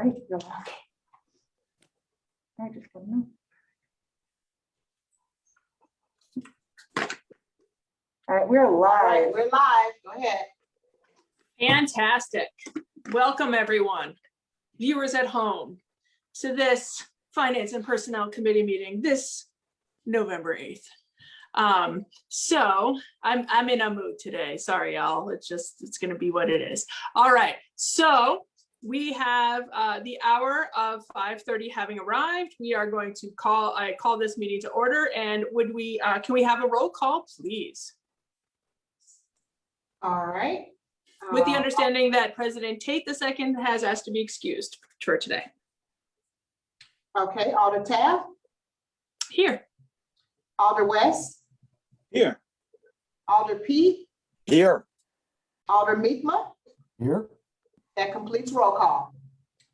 sorry. Okay. I just don't know. All right, we're All right, live. we're live. Go ahead. Fantastic. Welcome, everyone, viewers at home, to this Finance and Personnel Committee meeting this November 8th. So I'm in a mood today. Sorry, y'all. It's going to be what it is. All right. So we have the hour of 5:30 having arrived. We are going to call this meeting to order. And can we have a roll call, please? All right. With the understanding that President Tate II has asked to be excused for today. Okay, Alder Taft, Here. Alder West, Here. Alder P, Here. Alder Meekma. Here. That completes roll call.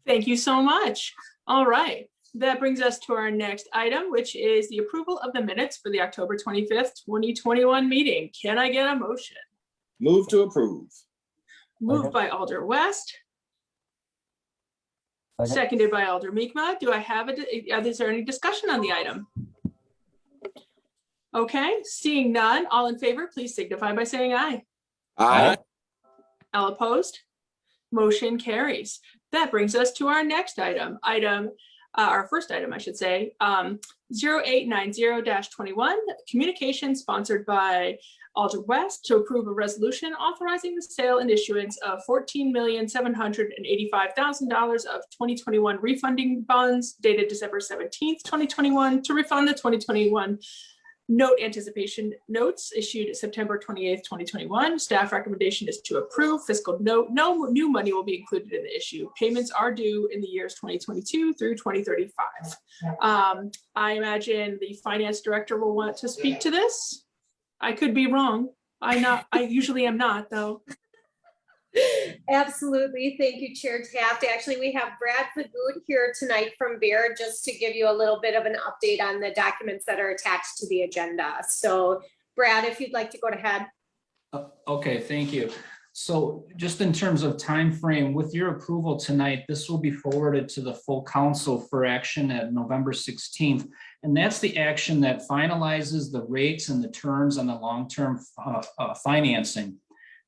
Thank you so much. All right. That brings us to our next item, which is the approval of the minutes for the October 25th, 2021 meeting. Can I get a motion? Move to approve. Moved by Alder West, seconded by Alder Meekma. Do I have is there any discussion on the item? Okay, seeing none, all in favor, please signify by saying aye. Aye. All opposed? Motion carries. That brings us to our next item. Our first item, I should say, 0890-21, communication sponsored by Alder West to approve a resolution authorizing the sale and issuance of $14,785,000 of 2021 refunding bonds dated December 17th, 2021 to refund the 2021 note anticipation notes issued September 28th, 2021. Staff recommendation is to approve. Fiscal note, no new money will be included in the issue. Payments are due in the years 2022 through 2035. I imagine the finance director will want to speak to this. I could be wrong. I usually am not, though. Absolutely. Thank you, Chair Taft. Actually, we have Brad Pagood here tonight from Baird just to give you a little bit of an update on the documents that are attached to the agenda. So Brad, if you'd like to go ahead. Okay, thank you. So just in terms of time frame, with your approval tonight, this will be forwarded to the full council for action at November 16th. And that's the action that finalizes the rates and the terms on the long-term financing.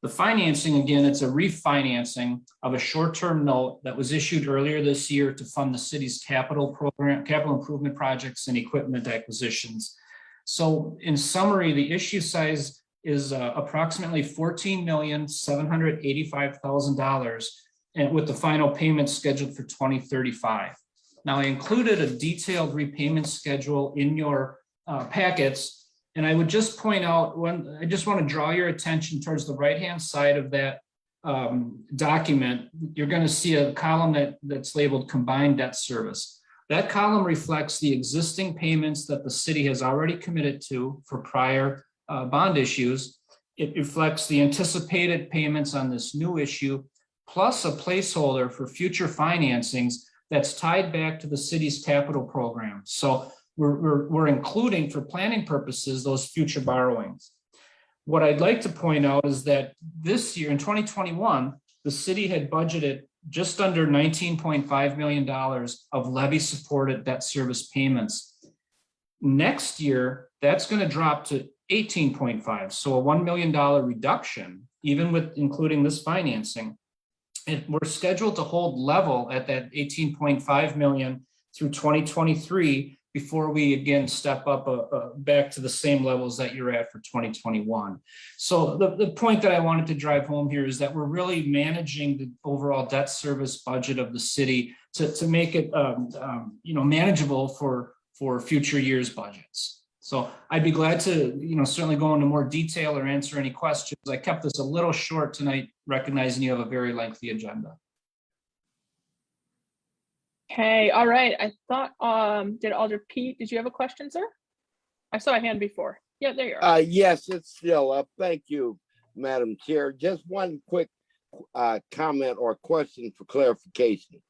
The financing, again, it's a refinancing of a short-term note that was issued earlier this year to fund the city's capital improvement projects and equipment acquisitions. So in summary, the issue size is approximately $14,785,000, and with the final payment scheduled for 2035. Now, I included a detailed repayment schedule in your packets. And I would just point out, I just want to draw your attention towards the right-hand side of that document. You're going to see a column that's labeled combined debt service. That column reflects the existing payments that the city has already committed to for prior bond issues. It reflects the anticipated payments on this new issue, plus a placeholder for future financings that's tied back to the city's capital program. So we're including, for planning purposes, those future borrowings. What I'd like to point out is that this year in 2021, the city had budgeted just under $19.5 million of levy supported debt service payments. Next year, that's going to drop to 18.5, so a $1 million reduction, even with including this financing. And we're scheduled to hold level at that 18.5 million through 2023 before we again step up back to the same levels that you're at for 2021. So the point that I wanted to drive home here is that we're really managing the overall debt service budget of the city to make it manageable for future years' budgets. So I'd be glad to certainly go into more detail or answer any questions. I kept this a little short tonight, recognizing you have a very lengthy agenda. Okay, all right. I thought, did Alder Pete, did you have a question, sir? I saw a hand before. Yeah, there you are. Yes, it's still up. Thank you, Madam Chair. Just one quick comment or question for clarification.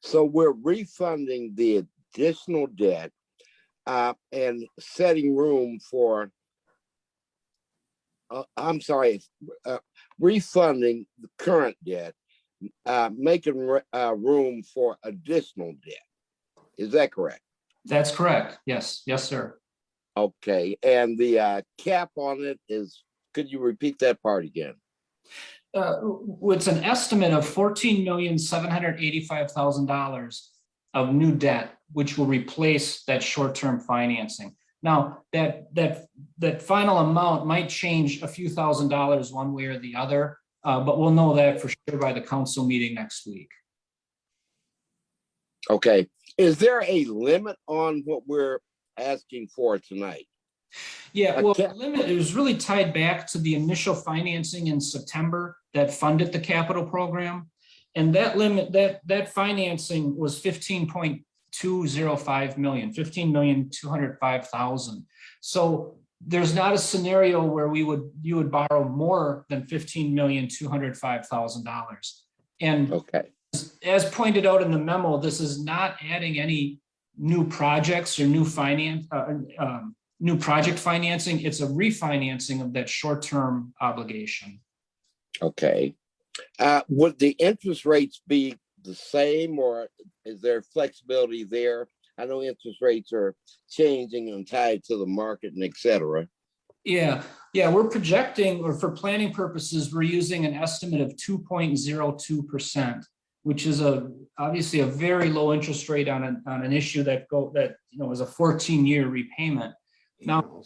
So we're refunding the additional debt and setting room for, refunding the current debt making room for additional debt. Is that correct? That's correct. Yes, yes, sir. Okay, and the cap on it is, could you repeat that part again? It's an estimate of $14,785,000 of new debt, which will replace that short-term financing. Now, that final amount might change a few $1,000s one way or the other, but we'll know that for sure by the council meeting next week. Okay, is there a limit on what we're asking for tonight? Yeah, well, Okay. the limit, it was really tied back to the initial financing in September that funded the capital program. And that limit, that financing was 15.205 million, 15,205,000. So there's not a scenario where you would borrow more than $15,205,000. And Okay, as pointed out in the memo, this is not adding any new projects or new project financing. It's a refinancing of that short-term obligation. okay. Would the interest rates be the same, or is there flexibility there? I know interest rates are changing and tied to the market and et cetera. Yeah, we're projecting, or for planning purposes, we're using an estimate of 2.02%, which is obviously a very low interest rate on an issue that is a 14-year repayment. Now,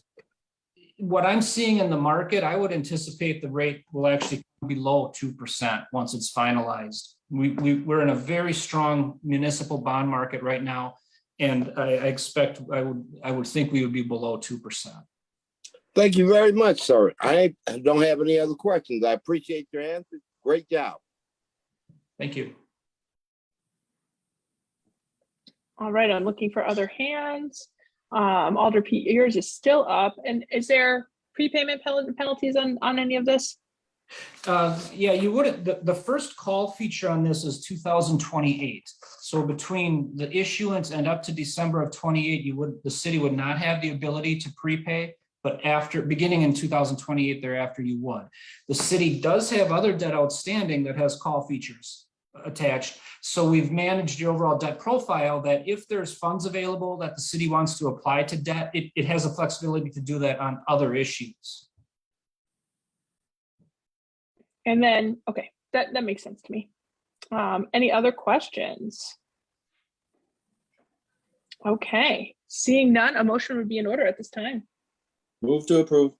what I'm seeing in the market, I would anticipate the rate will actually be below 2% once it's finalized. We're in a very strong municipal bond market right now, and I would think we would be below 2%. Thank you very much, sir. I don't have any other questions. I appreciate your answer. Great job. Thank you. All right, I'm looking for other hands. Alder Pete, yours is still up. And is there prepayment penalties on any of this? Yeah, you wouldn't, the first call feature on this is 2028. So between the issuance and up to December of 28, the city would not have the ability to prepay, but beginning in 2028 thereafter, you would. The city does have other debt outstanding that has call features attached. So we've managed the overall debt profile that if there's funds available that the city wants to apply to debt, it has the flexibility to do that on other issues. And then, okay, that makes sense to me. Any other questions? Okay, seeing none, a motion would be in order at this time. Move to approve.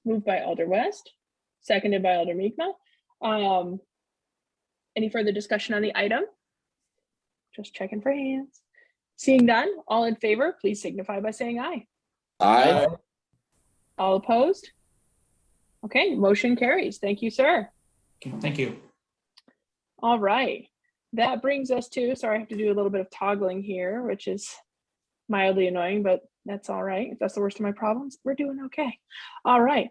Moved by Alder West, seconded by Alder Miedema. Any further discussion on the item? Just checking for hands. Seeing none, all in favor, please signify by saying aye. Aye. All opposed? Okay, motion carries. Thank you, sir. Okay, thank you. All right, that brings us to, sorry, I have to do a little bit of toggling here, which is mildly annoying, but that's all right. If that's the worst of my problems, we're doing okay. All right.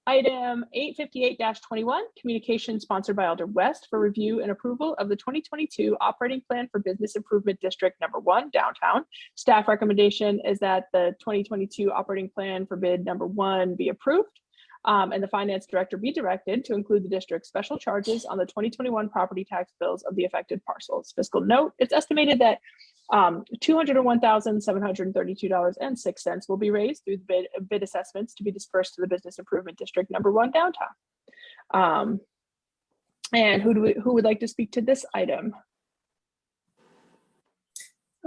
Item 858-21, communication sponsored by Alder West for review and approval of the 2022 operating plan for Business Improvement District Number 1 downtown. Staff recommendation is that the 2022 operating plan for bid number 1 be approved. And the finance director be directed to include the district's special charges on the 2021 property tax bills of the affected parcels. Fiscal note, it's estimated that $201,732.06 will be raised through the bid assessments to be dispersed to the Business Improvement District Number 1 downtown. And who would like to speak to this item?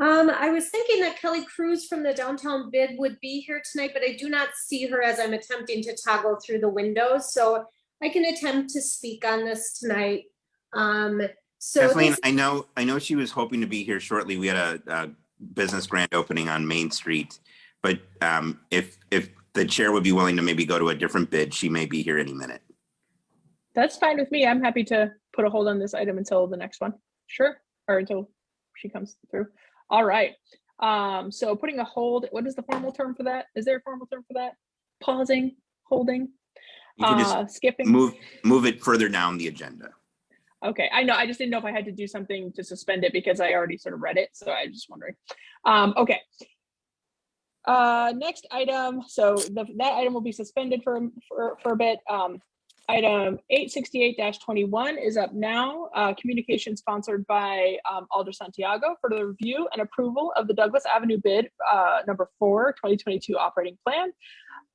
I was thinking that Kelly Cruz from the downtown bid would be here tonight, but I do not see her as I'm attempting to toggle through the windows. So I can attempt to speak on this tonight. So Kathleen, I know she was hoping to be here shortly. We had a business grand opening on Main Street, but if the chair would be willing to maybe go to a different bid, she may be here any minute. That's fine with me. I'm happy to put a hold on this item until the next one. Sure, or until she comes through. All right. So putting a hold, what is the formal term for that? Is there a formal term for that? Pausing, holding, You can just skipping? move it further down the agenda. Okay, I know. I just didn't know if I had to do something to suspend it because I already sort of read it. So I was just wondering. Okay. Next item. So that item will be suspended for a bit. Item 868-21 is up now. Communication sponsored by Alder Santiago for the review and approval of the Douglas Avenue bid number 4, 2022 operating plan.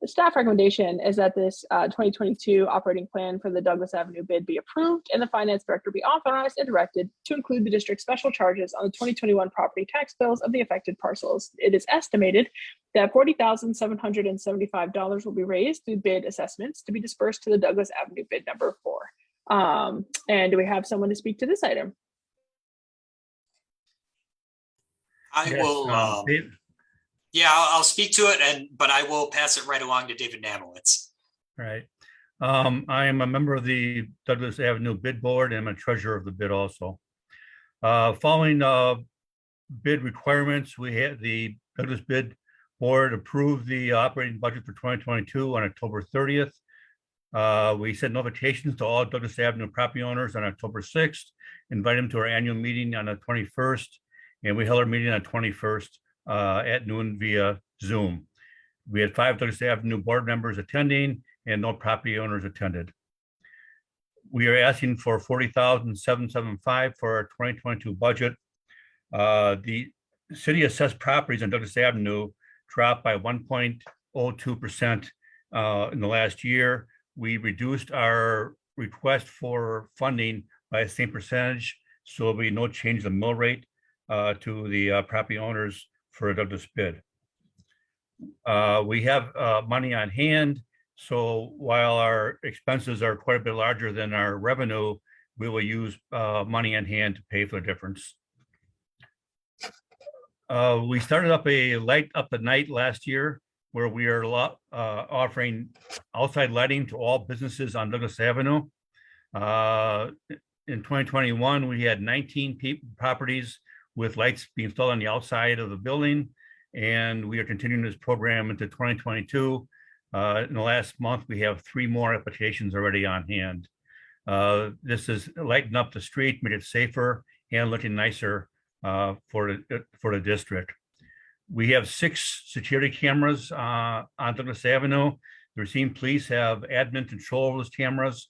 The staff recommendation is that this 2022 operating plan for the Douglas Avenue bid be approved and the finance director be authorized and directed to include the district's special charges on the 2021 property tax bills of the affected parcels. It is estimated that $40,775 will be raised through bid assessments to be dispersed to the Douglas Avenue bid number 4. And do we have someone to speak to this item? I Yes, will, Dave- yeah, I'll speak to it but I will pass it right along to David Namowitz. Right. I am a member of the Douglas Avenue Bid Board and I'm a treasurer of the bid also. Following bid requirements, we had the Douglas Bid Board approve the operating budget for 2022 on October 30th. We sent notifications to all Douglas Avenue property owners on October 6th, invite them to our annual meeting on the 21st, and we held our meeting on the 21st at noon via Zoom. We had 5 Douglas Avenue board members attending and no property owners attended. We are asking for $40,775 for our 2022 budget. The city assessed properties on Douglas Avenue dropped by 1.02% in the last year. We reduced our request for funding by the same percentage, so there'll be no change in the mill rate to the property owners for a Douglas bid. We have money on hand, so while our expenses are quite a bit larger than our revenue, we will use money on hand to pay for the difference. We started up a light up the night last year where we are offering outside lighting to all businesses on Douglas Avenue. In 2021, we had 19 properties with lights being installed on the outside of the building. And we are continuing this program into 2022. In the last month, we have 3 more applications already on hand. This is lighting up the street, made it safer and looking nicer for the district. We have 6 security cameras on Douglas Avenue. The Racine Police have admin control of those cameras,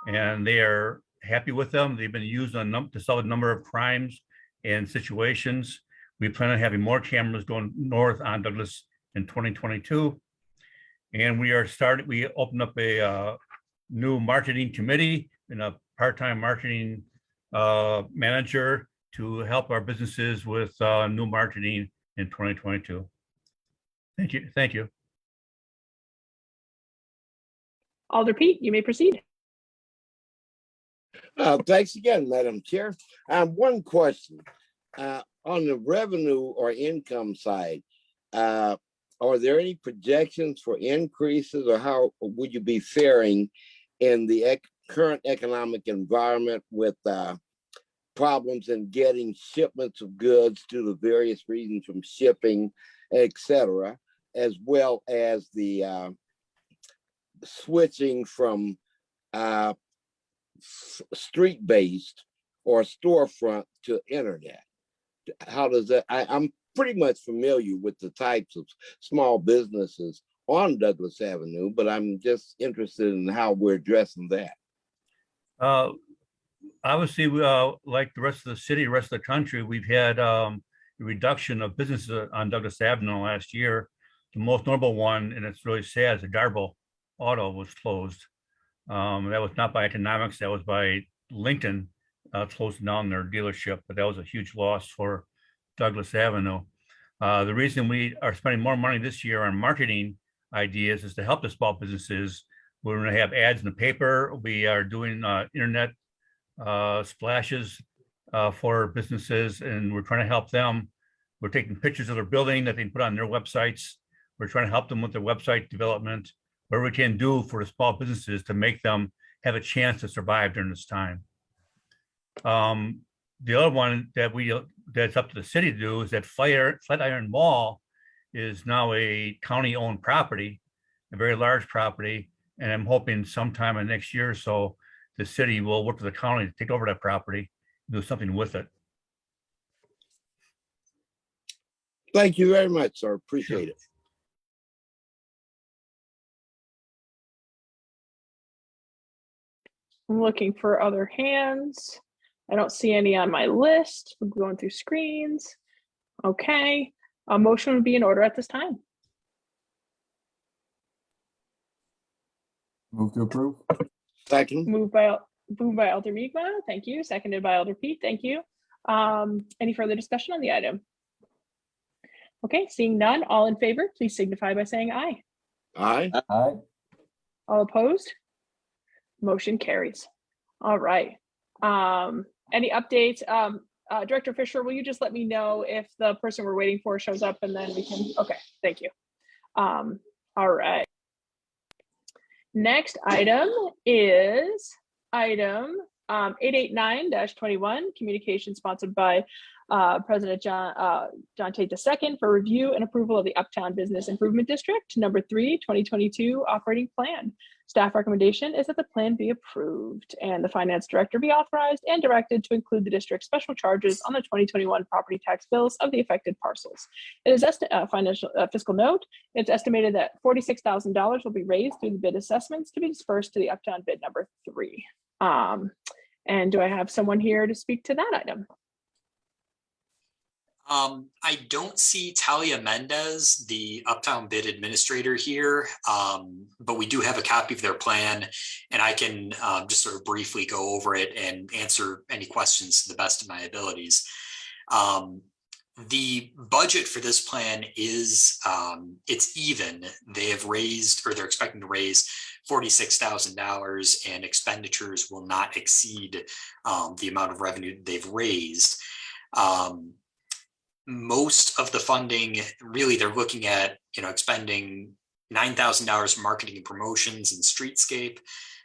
and they are happy with them. They've been used to solve a number of crimes and situations. We plan on having more cameras going north on Douglas in 2022. And we opened up a new marketing committee and a part-time marketing manager to help our businesses with new marketing in 2022. Thank you. Thank you. Alder Pete, you may proceed. Thanks again, Madam Chair. One question. On the revenue or income side, are there any projections for increases, or how would you be faring in the current economic environment with problems in getting shipments of goods due to various reasons from shipping, etc., as well as the switching from street-based or storefront to internet? How does that, I'm pretty much familiar with the types of small businesses on Douglas Avenue, but I'm just interested in how we're addressing that. Obviously, like the rest of the city, the rest of the country, we've had a reduction of businesses on Douglas Avenue last year. The most notable one, and it's really sad, is the Darbo Auto was closed. That was not by economics, that was by Lincoln closing down their dealership, but that was a huge loss for Douglas Avenue. The reason we are spending more money this year on marketing ideas is to help the small businesses. We're going to have ads in the paper. We are doing internet splashes for businesses, and we're trying to help them. We're taking pictures of their building that they can put on their websites. We're trying to help them with their website development, whatever we can do for the small businesses to make them have a chance to survive during this time. The other one that's up to the city to do is that Flatiron Mall is now a county-owned property, a very large property, and I'm hoping sometime in next year or so, the city will work with the county to take over that property, do something with it. Thank you very much, sir. Appreciate it. I'm looking for other hands. I don't see any on my list. We're going through screens. Okay, a motion would be in order at this time. Move to approve. Second. Moved by Alder Mi'kmaq, thank you. Seconded by Alder Pete, thank you. Any further discussion on the item? Okay, seeing none, all in favor, please signify by saying aye. Aye. Aye. All opposed? Motion carries. All right. Any updates? Director Fisher, will you just let me know if the person we're waiting for shows up and then we can, okay, thank you. All right. Next item is item 889-21, communication sponsored by President John Tate II for review and approval of the Uptown Business Improvement District, number 3, 2022 operating plan. Staff recommendation is that the plan be approved and the finance director be authorized and directed to include the district's special charges on the 2021 property tax bills of the affected parcels. It is fiscal note. It's estimated that $46,000 will be raised through the bid assessments to be dispersed to the Uptown bid number 3. And do I have someone here to speak to that item? I don't see Talia Mendez, the Uptown bid administrator here, but we do have a copy of their plan, and I can just sort of briefly go over it and answer any questions to the best of my abilities. The budget for this plan is it's even. They have raised, or they're expecting to raise $46,000, and expenditures will not exceed the amount of revenue they've raised. Most of the funding, really, they're looking at, expending $9,000 for marketing and promotions and streetscape,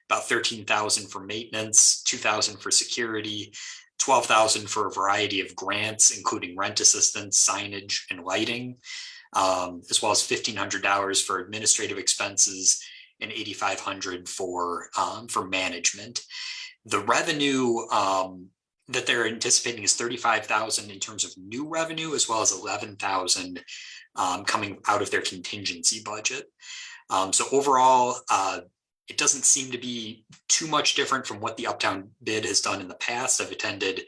about $13,000 for maintenance, $2,000 for security, $12,000 for a variety of grants, including rent assistance, signage, and lighting, as well as $1,500 for administrative expenses and $8,500 for management. The revenue that they're anticipating is $35,000 in terms of new revenue, as well as $11,000 coming out of their contingency budget. So overall, it doesn't seem to be too much different from what the Uptown bid has done in the past. I've attended,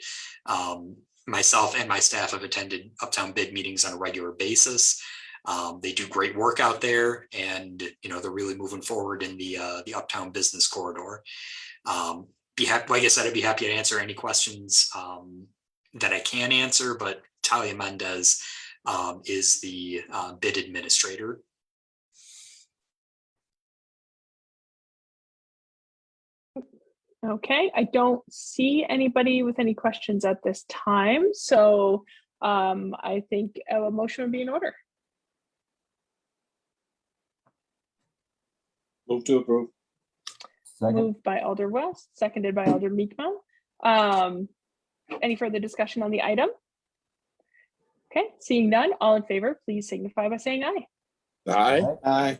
myself and my staff have attended Uptown bid meetings on a regular basis. They do great work out there, and they're really moving forward in the Uptown business corridor. Like I said, I'd be happy to answer any questions that I can answer, but Talia Mendez is the bid administrator. Okay, I don't see anybody with any questions at this time, so I think a motion would be in order. Move to approve. Second. Moved by Alder West, seconded by Alder Mi'kmaq. Any further discussion on the item? Okay, seeing none, all in favor, please signify by saying aye. Aye. Aye.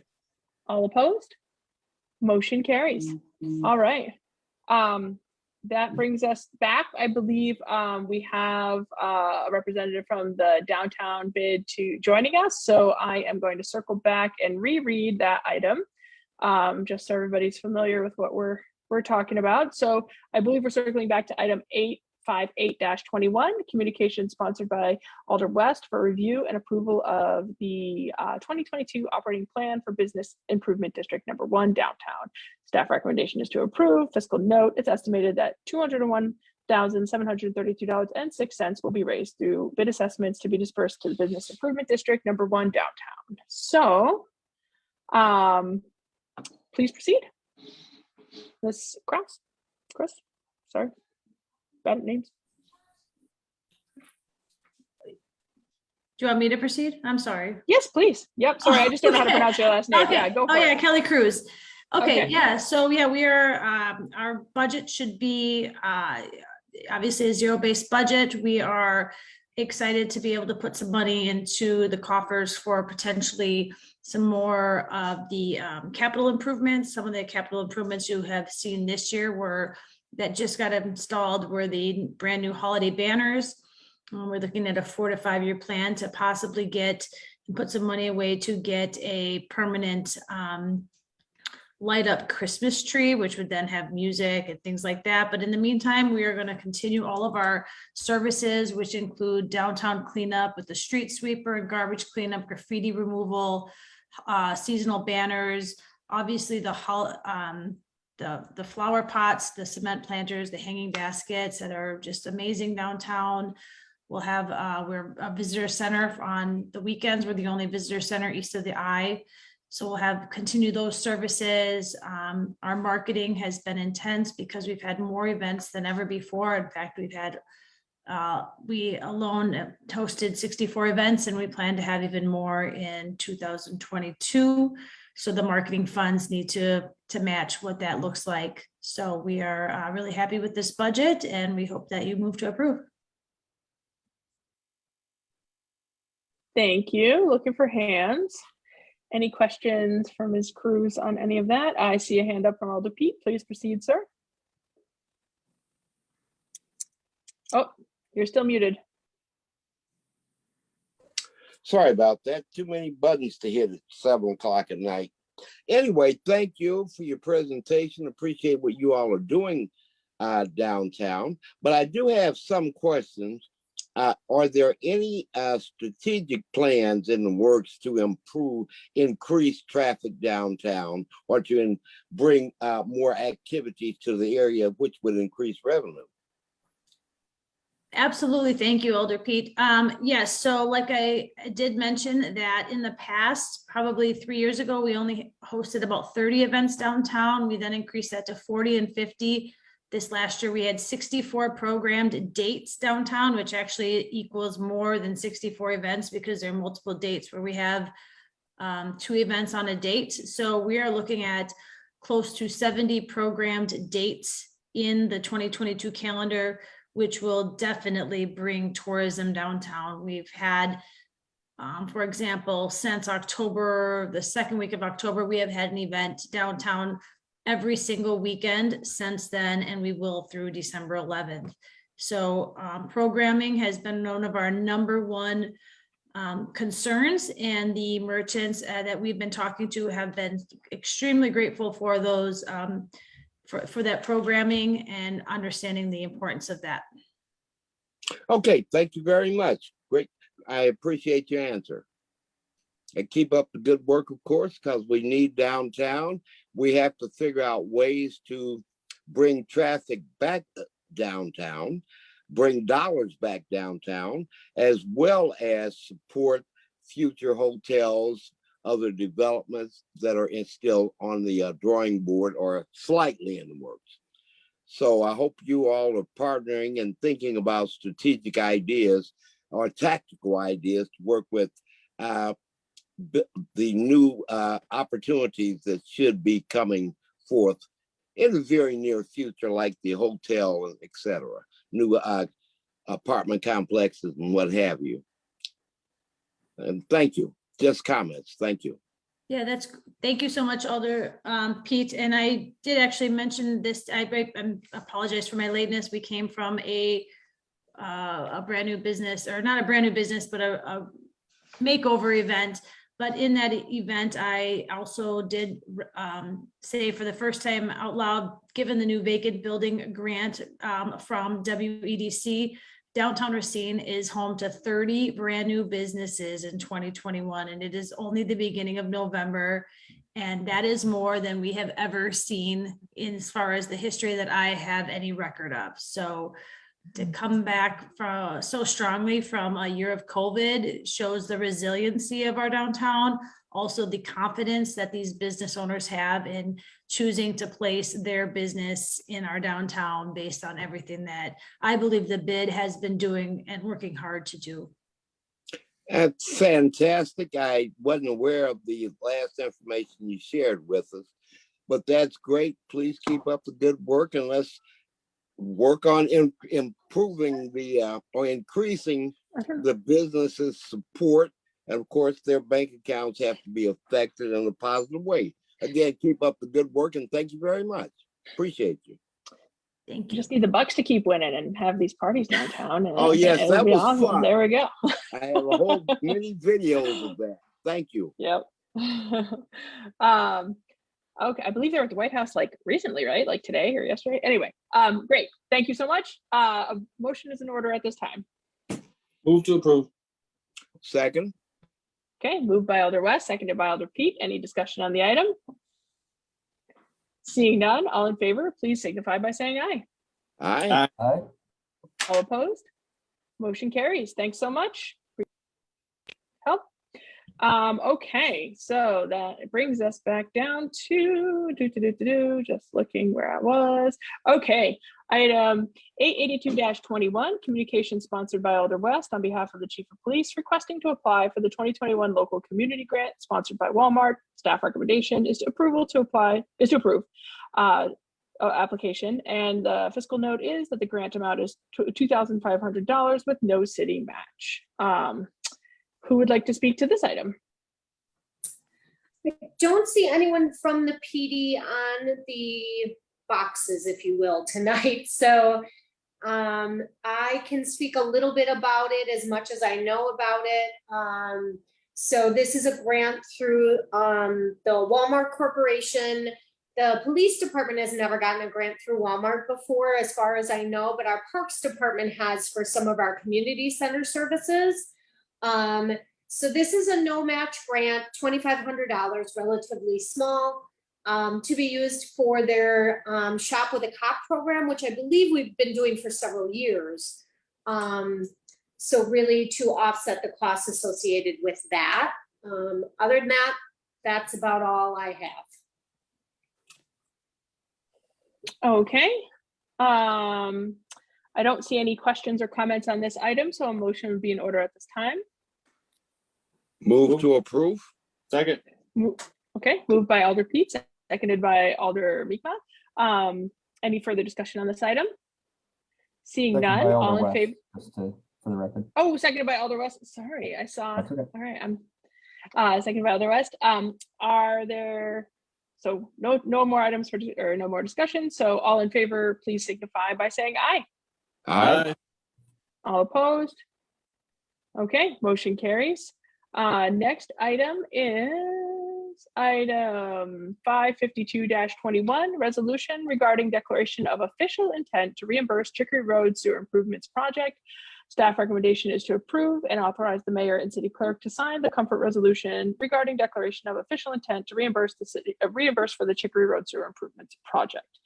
All opposed? Motion carries. All right. That brings us back. I believe we have a representative from the downtown bid joining us. So I am going to circle back and reread that item, just so everybody's familiar with what we're talking about. So I believe we're circling back to item 858-21, communication sponsored by Alder West for review and approval of the 2022 operating plan for Business Improvement District number 1 downtown. Staff recommendation is to approve. Fiscal note, it's estimated that $201,732.06 will be raised through bid assessments to be dispersed to the Business Improvement District number 1 downtown. So please proceed. Ms. Cross, Chris, sorry. Bad names. Do you want me to proceed? I'm sorry. Yes, please. Yep. Sorry, I just don't know how to Okay. pronounce your last name. Okay. Yeah, go for Oh, yeah, it. Kelly Cruz. Okay, Okay. yeah, so yeah, we are, our budget should be obviously a zero-based budget. We are excited to be able to put some money into the coffers for potentially some more of the capital improvements. Some of the capital improvements you have seen this year that just got installed were the brand new holiday banners. We're looking at a 4 to 5 year plan to possibly put some money away to get a permanent light up Christmas tree, which would then have music and things like that. But in the meantime, we are going to continue all of our services, which include downtown cleanup with the street sweeper and garbage cleanup, graffiti removal, seasonal banners, obviously the flower pots, the cement planters, the hanging baskets that are just amazing downtown. We'll have, we're a visitor center on the weekends. We're the only visitor center east of the I. So we'll have continue those services. Our marketing has been intense because we've had more events than ever before. In fact, we've had, we alone hosted 64 events, and we plan to have even more in 2022. So the marketing funds need to match what that looks like. So we are really happy with this budget, and we hope that you move to approve. Thank you. Looking for hands. Any questions for Ms. Cruz on any of that? I see a hand up from Alder Pete. Please proceed, sir. Oh, you're still muted. Sorry about that. Too many buttons to hit at 7 o'clock at night. Anyway, thank you for your presentation. Appreciate what you all are doing downtown. But I do have some questions. Are there any strategic plans in the works to increase traffic downtown, or to bring more activities to the area, which would increase revenue? Absolutely. Thank you, Alder Pete. Yes, so like I did mention that in the past, probably 3 years ago, we only hosted about 30 events downtown. We then increased that to 40 and 50. This last year, we had 64 programmed dates downtown, which actually equals more than 64 events because there are multiple dates where we have 2 events on a date. So we are looking at close to 70 programmed dates in the 2022 calendar, which will definitely bring tourism downtown. We've had, for example, since October, the second week of October, we have had an event downtown every single weekend since then, and we will through December 11th. So programming has been one of our #1 concerns, and the merchants that we've been talking to have been extremely grateful for those, for that programming and understanding the importance of that. Okay, thank you very much. Great. I appreciate your answer. And keep up the good work, of course, because we need downtown. We have to figure out ways to bring traffic back downtown, bring dollars back downtown, as well as support future hotels, other developments that are still on the drawing board or slightly in the works. So I hope you all are partnering and thinking about strategic ideas or tactical ideas to work with the new opportunities that should be coming forth in the very near future, like the hotel, etc., new apartment complexes and what have you. And thank you. Just comments. Thank you. Yeah, thank you so much, Alder Pete. And I did actually mention this. I apologize for my lateness. We came from a brand new business, or not a brand new business, but a makeover event. But in that event, I also did say for the first time out loud, given the new vacant building grant from WEDC, downtown Racine is home to 30 brand new businesses in 2021, and it is only the beginning of November. And that is more than we have ever seen in as far as the history that I have any record of. So to come back from so strongly from a year of COVID shows the resiliency of our downtown, also the confidence that these business owners have in choosing to place their business in our downtown based on everything that I believe the bid has been doing and working hard to do. That's fantastic. I wasn't aware of the last information you shared with us, but that's great. Please keep up the good work, and let's work on improving the or increasing the businesses' support. And of course, their bank accounts have to be affected in a positive way. Again, keep up the good work, and thank you very much. Appreciate you. Thank you. Just need the Bucks to keep winning and have these parties downtown. And Oh yes, that was awesome. fun. There we go. I have a whole many videos of that. Thank you. Yep. Okay, I believe they were at the White House like recently, right? Like today or yesterday? Anyway, great. Thank you so much. A motion is in order at this time. Move to approve. Second. Okay, moved by Alder West, seconded by Alder Pete. Any discussion on the item? Seeing none, all in favor, please signify by saying aye. Aye. Aye. All opposed? Motion carries. Thanks so much. Help. Okay, so that brings us back down to just looking where I was. Okay, item 882-21, communication sponsored by Alder West on behalf of the Chief of Police requesting to apply for the 2021 local community grant sponsored by Walmart. Staff recommendation is to approve application, and the fiscal note is that the grant amount is $2,500 with no city match. Who would like to speak to this item? I don't see anyone from the PD on the boxes, if you will, tonight. So I can speak a little bit about it, as much as I know about it. So this is a grant through the Walmart Corporation. The police department has never gotten a grant through Walmart before, as far as I know, but our Parks Department has for some of our community center services. So this is a no match grant, $2,500, relatively small, to be used for their Shop with a Cop program, which I believe we've been doing for several years. So really to offset the costs associated with that. Other than that, that's about all I have. Okay. I don't see any questions or comments on this item, so a motion would be in order at this time. Move to approve. Second. Okay, moved by Alder Pete, seconded by Alder Mi'kmaq. Any further discussion on this item? Seeing Second none, by all Alder in West, favor? just for the record. Oh, seconded by Alder West. Sorry, I saw. That's okay. All right, I'm seconded by Alder West. Are there? So no more items or no more discussion. So all in favor, please signify by saying aye. Aye. All opposed? Okay, motion carries. Next item is item 552-21, resolution regarding declaration of official intent to reimburse Chicory Road Sewer Improvements Project. Staff recommendation is to approve and authorize the mayor and city clerk to sign the comfort resolution regarding declaration of official intent to reimburse the city, reimburse for the Chicory Road Sewer Improvements Project.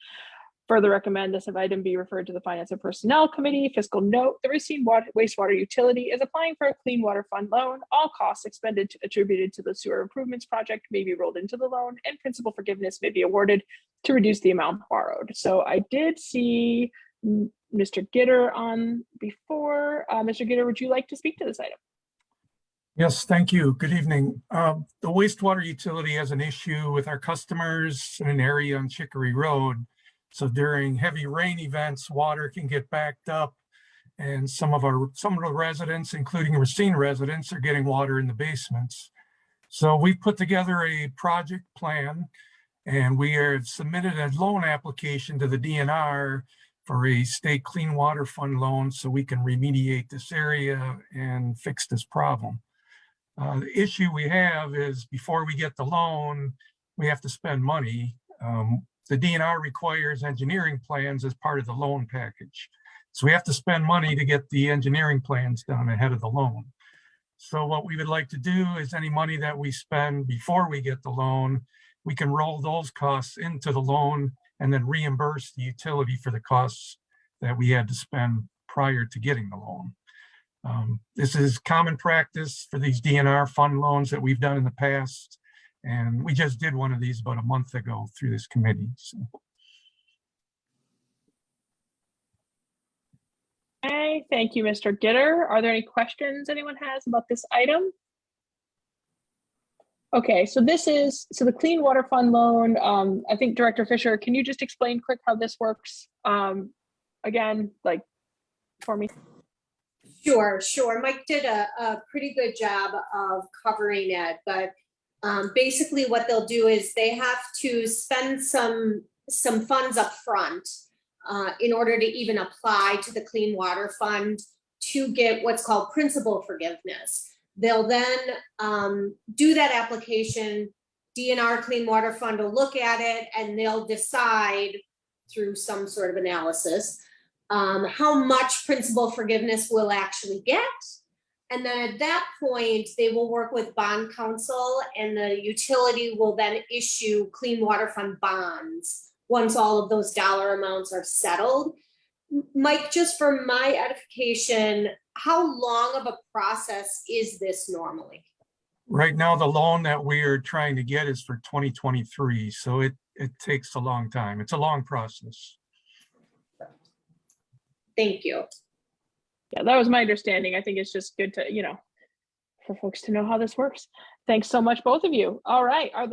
Further recommend this item be referred to the Finance and Personnel Committee. Fiscal note, the Racine Wastewater Utility is applying for a Clean Water Fund loan. All costs expended attributed to the sewer improvements project may be rolled into the loan, and principal forgiveness may be awarded to reduce the amount borrowed. So I did see Mr. Gitter on before. Mr. Gitter, would you like to speak to this item? Yes, thank you. Good evening. The wastewater utility has an issue with our customers in an area on Chicory Road. So during heavy rain events, water can get backed up, and some of the residents, including Racine residents, are getting water in the basements. So we put together a project plan, and we have submitted a loan application to the DNR for a state clean water fund loan so we can remediate this area and fix this problem. The issue we have is before we get the loan, we have to spend money. The DNR requires engineering plans as part of the loan package. So we have to spend money to get the engineering plans done ahead of the loan. So what we would like to do is any money that we spend before we get the loan, we can roll those costs into the loan and then reimburse the utility for the costs that we had to spend prior to getting the loan. This is common practice for these DNR fund loans that we've done in the past. And we just did one of these about a month ago through this committee. So. Okay, thank you, Mr. Gitter. Are there any questions anyone has about this item? Okay, so the Clean Water Fund loan, I think Director Fisher, can you just explain quick how this works? Again, like for me. Sure. Mike did a pretty good job of covering it, but basically what they'll do is they have to spend some funds up front in order to even apply to the Clean Water Fund to get what's called principal forgiveness. They'll then do that application, DNR Clean Water Fund will look at it and they'll decide through some sort of analysis how much principal forgiveness we'll actually get. And then at that point, they will work with bond counsel and the utility will then issue Clean Water Fund bonds once all of those dollar amounts are settled. Mike, just for my edification, how long of a process is this normally? Right now, the loan that we are trying to get is for 2023, so it takes a long time. It's a long process. Thank you. Yeah, that was my understanding. I think it's just good to, for folks to know how this works. Thanks so much, both of you. All right, I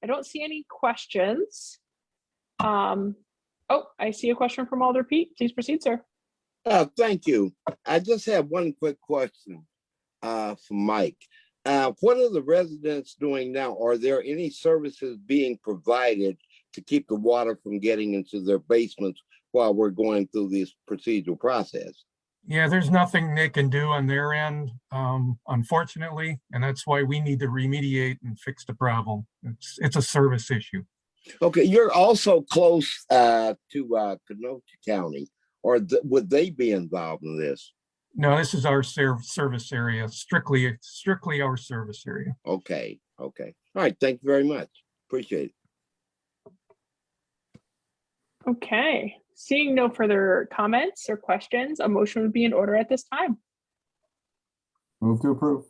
don't see any questions. Oh, I see a question from Alder Pete. Please proceed, sir. Thank you. I just have one quick question for Mike. What are the residents doing now? Are there any services being provided to keep the water from getting into their basements while we're going through this procedural process? Yeah, there's nothing they can do on their end, unfortunately, and that's why we need to remediate and fix the problem. It's a service issue. Okay, you're also close to Kenosha County, or would they be involved in this? No, this is our service area, strictly our service area. Okay. All right, thank you very much. Appreciate it. Okay, seeing no further comments or questions, a motion would be in order at this time. Move to approve.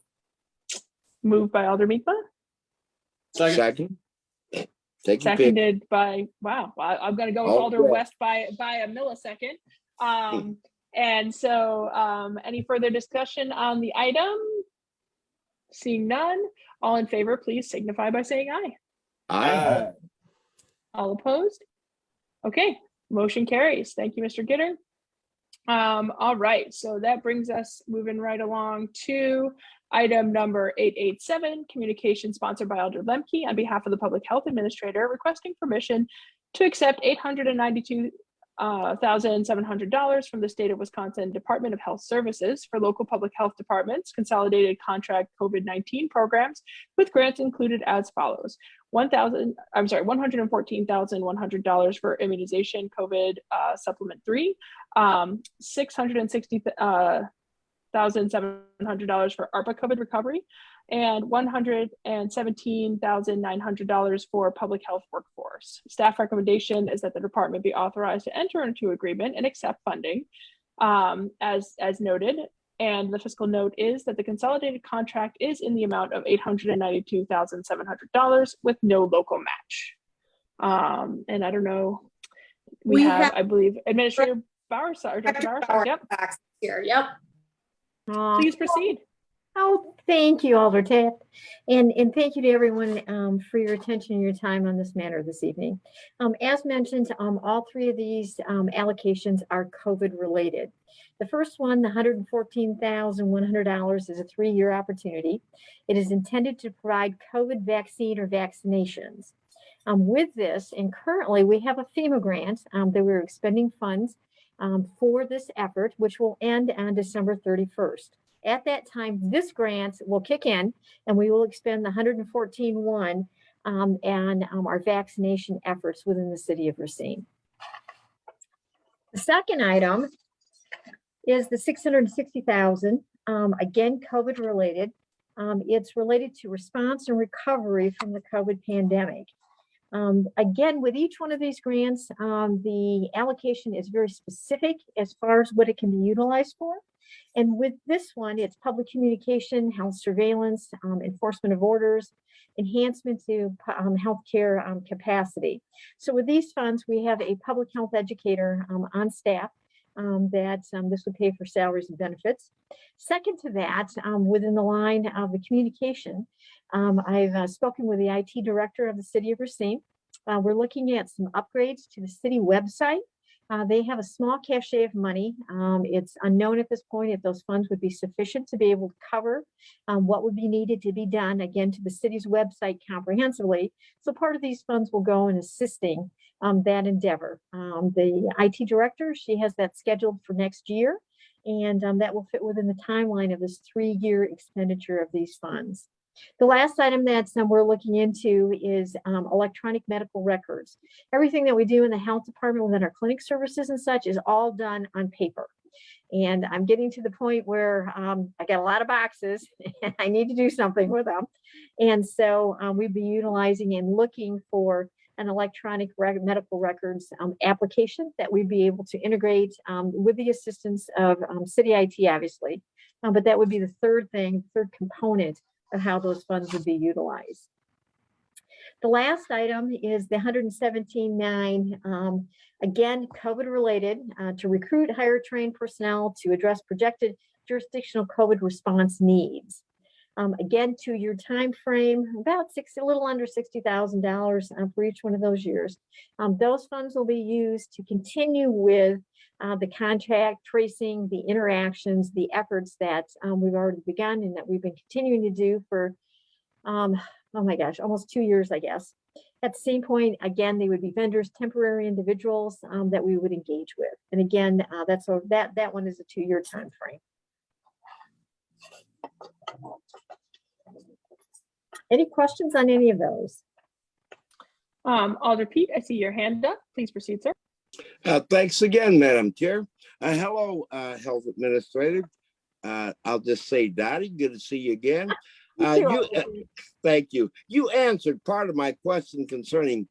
Moved by Alder Miedema, Second. Take your pick. seconded by, wow, I'm gonna go with Oh, Alder yeah. West by a millisecond. And so any further discussion on the item? Seeing none, all in favor, please signify by saying aye. Aye. All opposed? Okay, motion carries. Thank you, Mr. Gitter. All right, so that brings us moving right along to item number 887, communication sponsored by Alder Lemke on behalf of the Public Health Administrator requesting permission to accept $892,700 from the State of Wisconsin Department of Health Services for local public health departments, consolidated contract COVID-19 programs with grants included as follows. $114,100 for immunization COVID supplement 3, $660,700 for ARPA COVID recovery, and $117,900 for public health workforce. Staff recommendation is that the department be authorized to enter into agreement and accept funding as noted. And the fiscal note is that the consolidated contract is in the amount of $892,700 with no local match. And I don't know, we have, I believe, Administrator Bauer, or Dr. Bauer, yep. Here, yep. Please proceed. Oh, thank you, Alder Taft. And thank you to everyone for your attention and your time on this matter this evening. As mentioned, all three of these allocations are COVID related. The first one, the $114,100, is a 3-year opportunity. It is intended to provide COVID vaccine or vaccinations. With this, and currently we have a FEMA grant that we're expending funds for this effort, which will end on December 31st. At that time, this grant will kick in and we will expend the $114,100 and our vaccination efforts within the city of Racine. The second item is the $660,000, again, COVID related. It's related to response and recovery from the COVID pandemic. Again, with each one of these grants, the allocation is very specific as far as what it can be utilized for. And with this one, it's public communication, health surveillance, enforcement of orders, enhancement to healthcare capacity. So with these funds, we have a public health educator on staff that this would pay for salaries and benefits. Second to that, within the line of the communication, I've spoken with the IT director of the city of Racine. We're looking at some upgrades to the city website. They have a small cachet of money. It's unknown at this point if those funds would be sufficient to be able to cover what would be needed to be done, again, to the city's website comprehensively. So part of these funds will go in assisting that endeavor. The IT director, she has that scheduled for next year, and that will fit within the timeline of this 3-year expenditure of these funds. The last item that we're looking into is electronic medical records. Everything that we do in the health department within our clinic services and such is all done on paper. And I'm getting to the point where I got a lot of boxes and I need to do something with them. And so we've been utilizing and looking for an electronic medical records application that we'd be able to integrate with the assistance of city IT, obviously. But that would be the third component of how those funds would be utilized. The last item is the 117.9, again, COVID related, to recruit, hire, train personnel to address projected jurisdictional COVID response needs. Again, 2-year time frame, about a little under $60,000 for each one of those years. Those funds will be used to continue with the contact tracing, the interactions, the efforts that we've already begun and that we've been continuing to do for, oh my gosh, almost 2 years, I guess. At the same point, again, they would be vendors, temporary individuals that we would engage with. And again, that one is a 2-year time frame. Any questions on any of those? Alder Pete, I see your hand up. Please proceed, sir. Thanks again, Madam Chair. Hello, Health Administrator. I'll just say, Dottie, good to see you again. Thank you. You answered part of my question concerning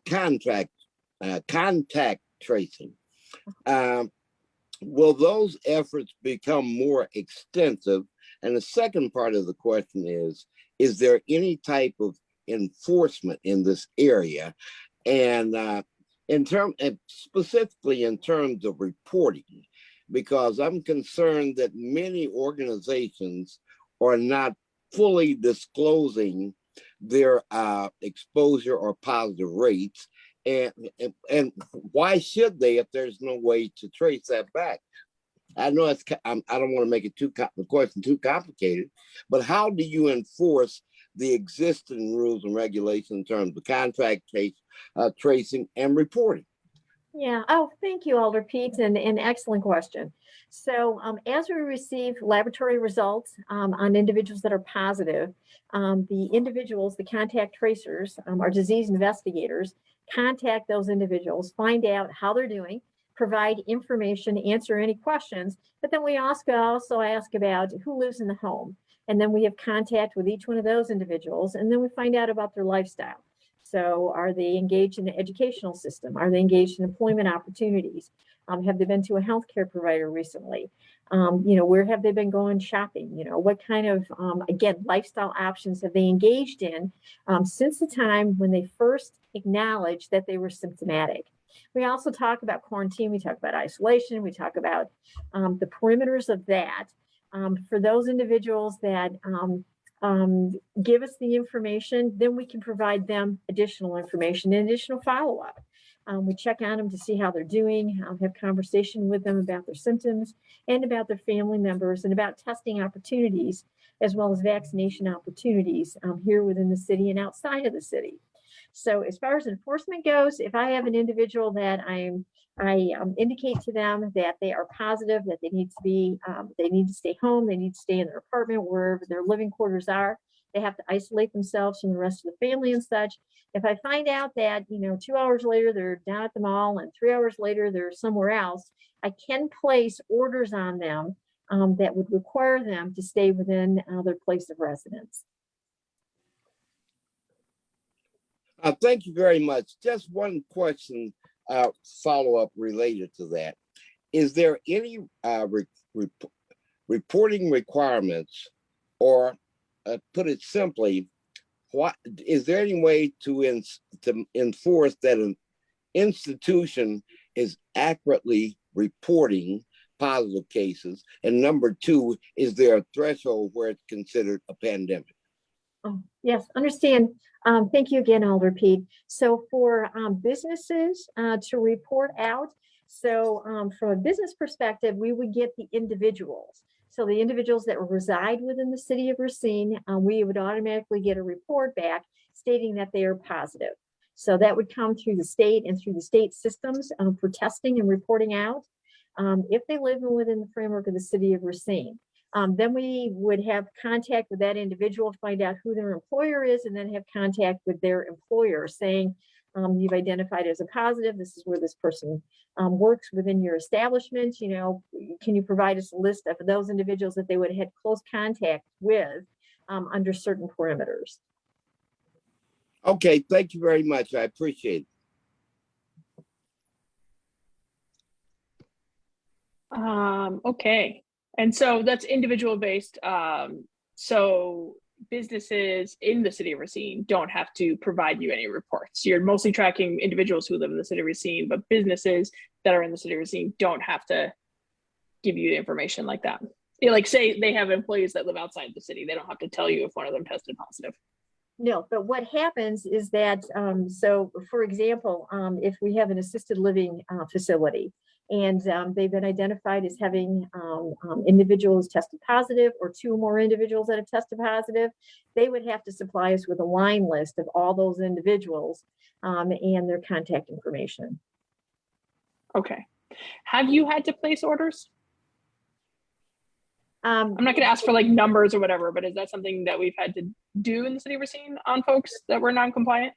contact tracing. Will those efforts become more extensive? And the second part of the question is there any type of enforcement in this area? And specifically in terms of reporting, because I'm concerned that many organizations are not fully disclosing their exposure or positive rates. And why should they if there's no way to trace that back? I know I don't want to make it the question too complicated, but how do you enforce the existing rules and regulations in terms of contact tracing and reporting? Yeah. Oh, thank you, Alder Pete, and an excellent question. So as we receive laboratory results on individuals that are positive, the individuals, the contact tracers, our disease investigators, contact those individuals, find out how they're doing, provide information, answer any questions, but then we also ask about who lives in the home. And then we have contact with each one of those individuals, and then we find out about their lifestyle. So are they engaged in the educational system? Are they engaged in employment opportunities? Have they been to a healthcare provider recently? Where have they been going shopping? What kind of, again, lifestyle options have they engaged in since the time when they first acknowledged that they were symptomatic? We also talk about quarantine, we talk about isolation, we talk about the perimeters of that. For those individuals that give us the information, then we can provide them additional information and additional follow-up. We check on them to see how they're doing, have conversation with them about their symptoms and about their family members and about testing opportunities, as well as vaccination opportunities here within the city and outside of the city. So as far as enforcement goes, if I have an individual that I indicate to them that they are positive, that they need to stay home, they need to stay in their apartment, wherever their living quarters are, they have to isolate themselves from the rest of the family and such. If I find out that, 2 hours later, they're down at the mall and 3 hours later, they're somewhere else, I can place orders on them that would require them to stay within their place of residence. Thank you very much. Just one question, follow-up related to that. Is there any reporting requirements, or put it simply, is there any way to enforce that an institution is accurately reporting positive cases? And number two, is there a threshold where it's considered a pandemic? Oh, yes, understand. Thank you again, Alder Pete. So for businesses to report out, so from a business perspective, we would get the individuals. So the individuals that reside within the city of Racine, we would automatically get a report back stating that they are positive. So that would come through the state and through the state systems for testing and reporting out if they live within the framework of the city of Racine. Then we would have contact with that individual, find out who their employer is, and then have contact with their employer saying, you've identified as a positive, this is where this person works within your establishment. You know, can you provide us a list of those individuals that they would have had close contact with under certain parameters? Okay, thank you very much. I appreciate it. Okay, and so that's individual based. So businesses in the city of Racine don't have to provide you any reports. You're mostly tracking individuals who live in the city of Racine, but businesses that are in the city of Racine don't have to give you information like that. Like say they have employees that live outside the city, they don't have to tell you if one of them tested positive. No, but what happens is that, so for example, if we have an assisted living facility and they've been identified as having individuals tested positive or 2 more individuals that have tested positive, they would have to supply us with a line list of all those individuals and their contact information. Okay. Have you had to place orders? I'm not going to ask for like numbers or whatever, but is that something that we've had to do in the city of Racine on folks that were non-compliant?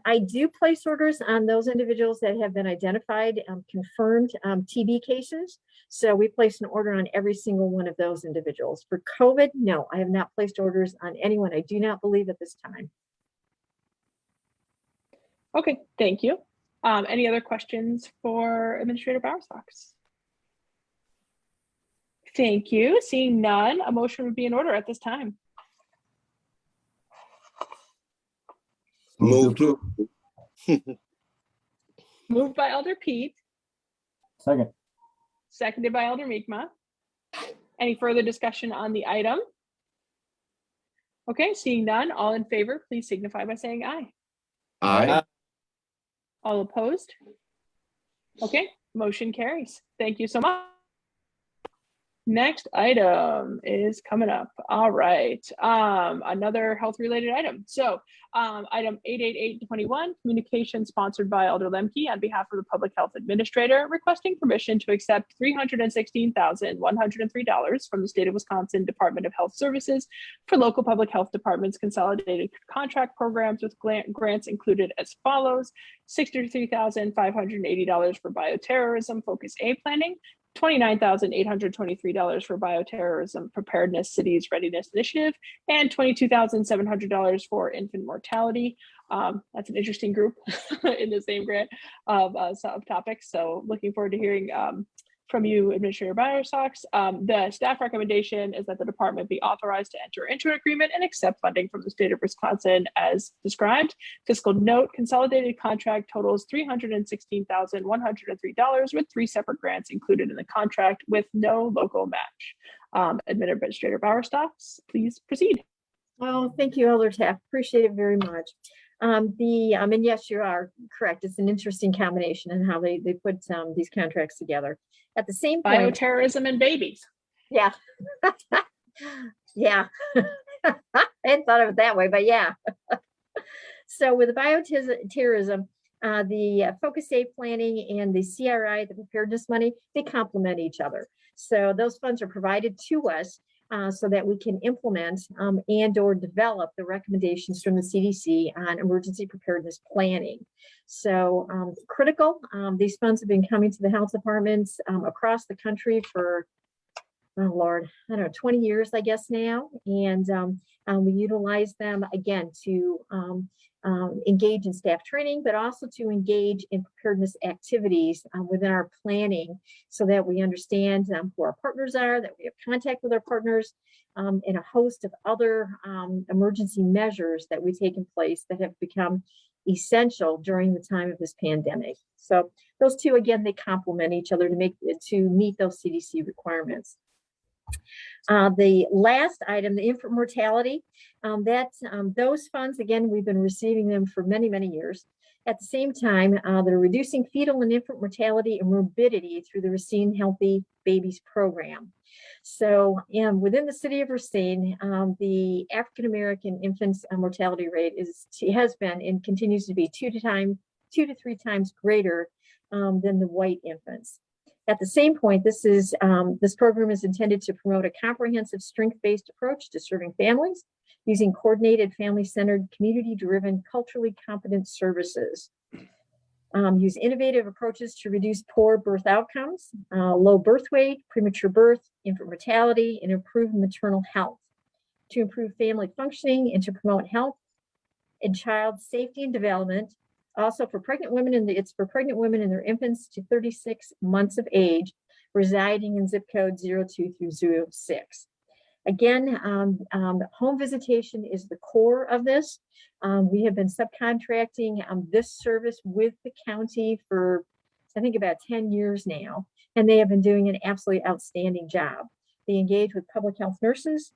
I do place orders on those individuals that have been identified, confirmed TB cases. So we place an order on every single one of those individuals. For COVID, no, I have not placed orders on anyone. I do not believe at this time. Okay, thank you. Any other questions for Administrator Bowersox? Thank you. Seeing none, a motion would be in order at this time. Move to. Moved by Elder Pete, Second. seconded by Elder Mi'kmaq. Any further discussion on the item? Okay, seeing none, all in favor, please signify by saying aye. Aye. All opposed? Okay, motion carries. Thank you so much. Next item is coming up. All right, another health related item. So item 88821, communication sponsored by Alder Lemke on behalf of the Public Health Administrator, requesting permission to accept $316,103 from the State of Wisconsin Department of Health Services for local public health departments consolidated contract programs with grants included as follows: $63,580 for bioterrorism focus A planning, $29,823 for bioterrorism preparedness cities readiness initiative, and $22,700 for infant mortality. That's an interesting group in the same grant of subtopics. So looking forward to hearing from you, Administrator Bowersox. The staff recommendation is that the department be authorized to enter into an agreement and accept funding from the state of Wisconsin as described. Fiscal note, consolidated contract totals $316,103 with 3 separate grants included in the contract with no local match. Administrator Bowersox, please proceed. Oh, thank you, Elder Taft. Appreciate it very much. And yes, you are correct. It's an interesting combination in how they put these contracts together. At the same point, Bioterrorism and babies. yeah, yeah. I hadn't thought of it that way, but yeah. So with the bioterrorism, the focus A planning and the CRI, the preparedness money, they complement each other. So those funds are provided to us so that we can implement and or develop the recommendations from the CDC on emergency preparedness planning. So critical, these funds have been coming to the health departments across the country for, oh Lord, I don't know, 20 years, I guess now. And we utilize them again to engage in staff training, but also to engage in preparedness activities within our planning so that we understand who our partners are, that we have contact with our partners, and a host of other emergency measures that we take in place that have become essential during the time of this pandemic. So those two, again, they complement each other to meet those CDC requirements. The last item, the infant mortality, those funds, again, we've been receiving them for many, many years. At the same time, they're reducing fetal and infant mortality and morbidity through the Racine Healthy Babies program. So within the city of Racine, the African-American infants mortality rate has been and continues to be 2 to 3 times greater than the white infants. At the same point, this program is intended to promote a comprehensive strength-based approach to serving families using coordinated, family-centered, community-driven, culturally competent services. Use innovative approaches to reduce poor birth outcomes, low birth weight, premature birth, infant mortality, and improve maternal health, to improve family functioning and to promote health and child safety and development. Also for pregnant women, it's for pregnant women and their infants to 36 months of age residing in zip code 02 through 06. Again, home visitation is the core of this. We have been subcontracting this service with the county for, I think, about 10 years now, and they have been doing an absolutely outstanding job. They engage with public health nurses.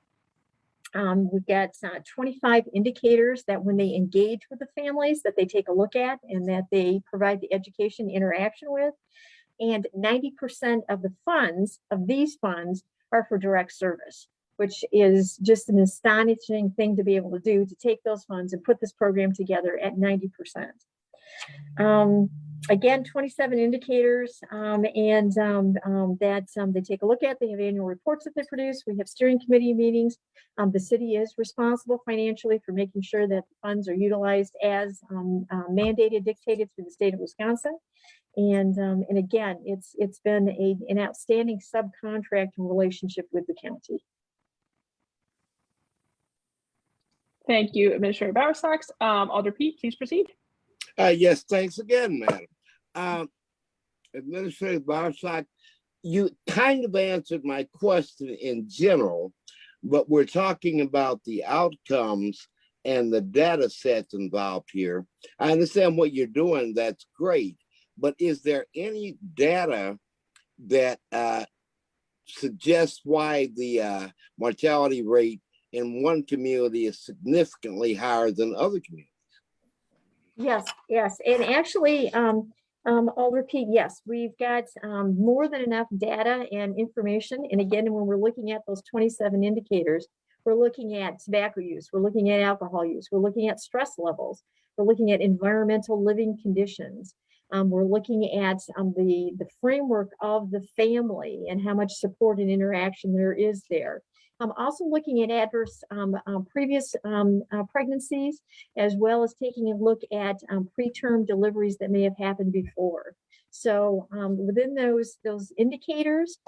We've got 25 indicators that when they engage with the families that they take a look at and that they provide the education interaction with. And 90% of the funds, of these funds, are for direct service, which is just an astonishing thing to be able to do, to take those funds and put this program together at 90%. Again, 27 indicators, that they take a look at. They have annual reports that they produce. We have steering committee meetings. The city is responsible financially for making sure that the funds are utilized as mandated, dictated through the state of Wisconsin. And again, it's been an outstanding subcontracting relationship with the county. Thank you, Administrator Bowersox. Alder Pete, please proceed. Yes, thanks again, madam. Administrator Bowersox, you kind of answered my question in general, but we're talking about the outcomes and the data sets involved here. I understand what you're doing, that's great, but is there any data that suggests why the mortality rate in one community is significantly higher than other communities? Yes, and actually, I'll repeat, yes, we've got more than enough data and information. And again, when we're looking at those 27 indicators, we're looking at tobacco use, we're looking at alcohol use, we're looking at stress levels, we're looking at environmental living conditions. We're looking at the framework of the family and how much support and interaction there is there. I'm also looking at adverse previous pregnancies, as well as taking a look at preterm deliveries that may have happened before. So within those indicators,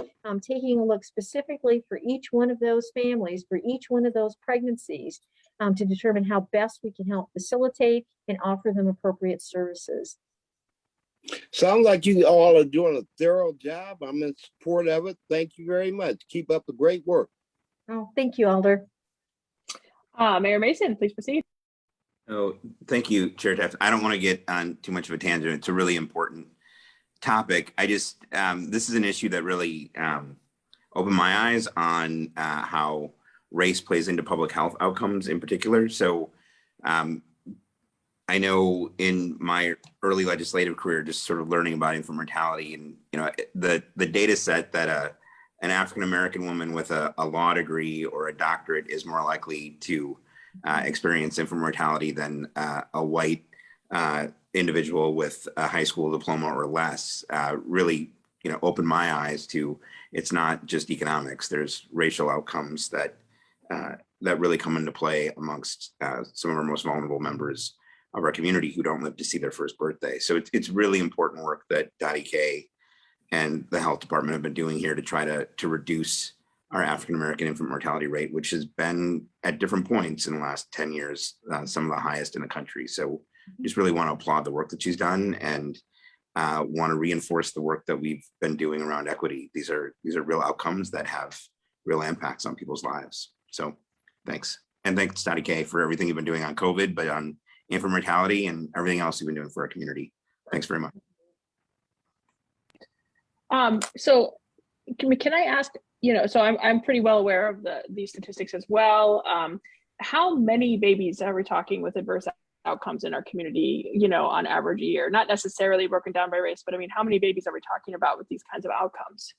taking a look specifically for each one of those families, for each one of those pregnancies, to determine how best we can help facilitate and offer them appropriate services. Sounds like you all are doing a thorough job. I'm in support of it. Thank you very much. Keep up the great work. Oh, thank you, Alder. Mayor Mason, please proceed. Oh, thank you, Chair Taft. I don't want to get on too much of a tangent. It's a really important topic. I just, this is an issue that really opened my eyes on how race plays into public health outcomes in particular. So I know in my early legislative career, just sort of learning about infant mortality and, you know, the data set that an African-American woman with a law degree or a doctorate is more likely to experience infant mortality than a white individual with a high school diploma or less really, you know, opened my eyes to it's not just economics. There's racial outcomes that that really come into play amongst some of our most vulnerable members of our community who don't live to see their first birthday. So it's really important work that Dottie K and the health department have been doing here to try to reduce our African-American infant mortality rate, which has been at different points in the last 10 years, some of the highest in the country. So just really want to applaud the work that she's done and want to reinforce the work that we've been doing around equity. These are real outcomes that have real impacts on people's lives. So thanks. And thanks, Dottie K, for everything you've been doing on COVID, but on infant mortality and everything else you've been doing for our community. Thanks very much. So can I ask, you know, so I'm pretty well aware of these statistics as well. How many babies are we talking with adverse outcomes in our community, you know, on average a year? Not necessarily broken down by race, but I mean, how many babies are we talking about with these kinds of outcomes?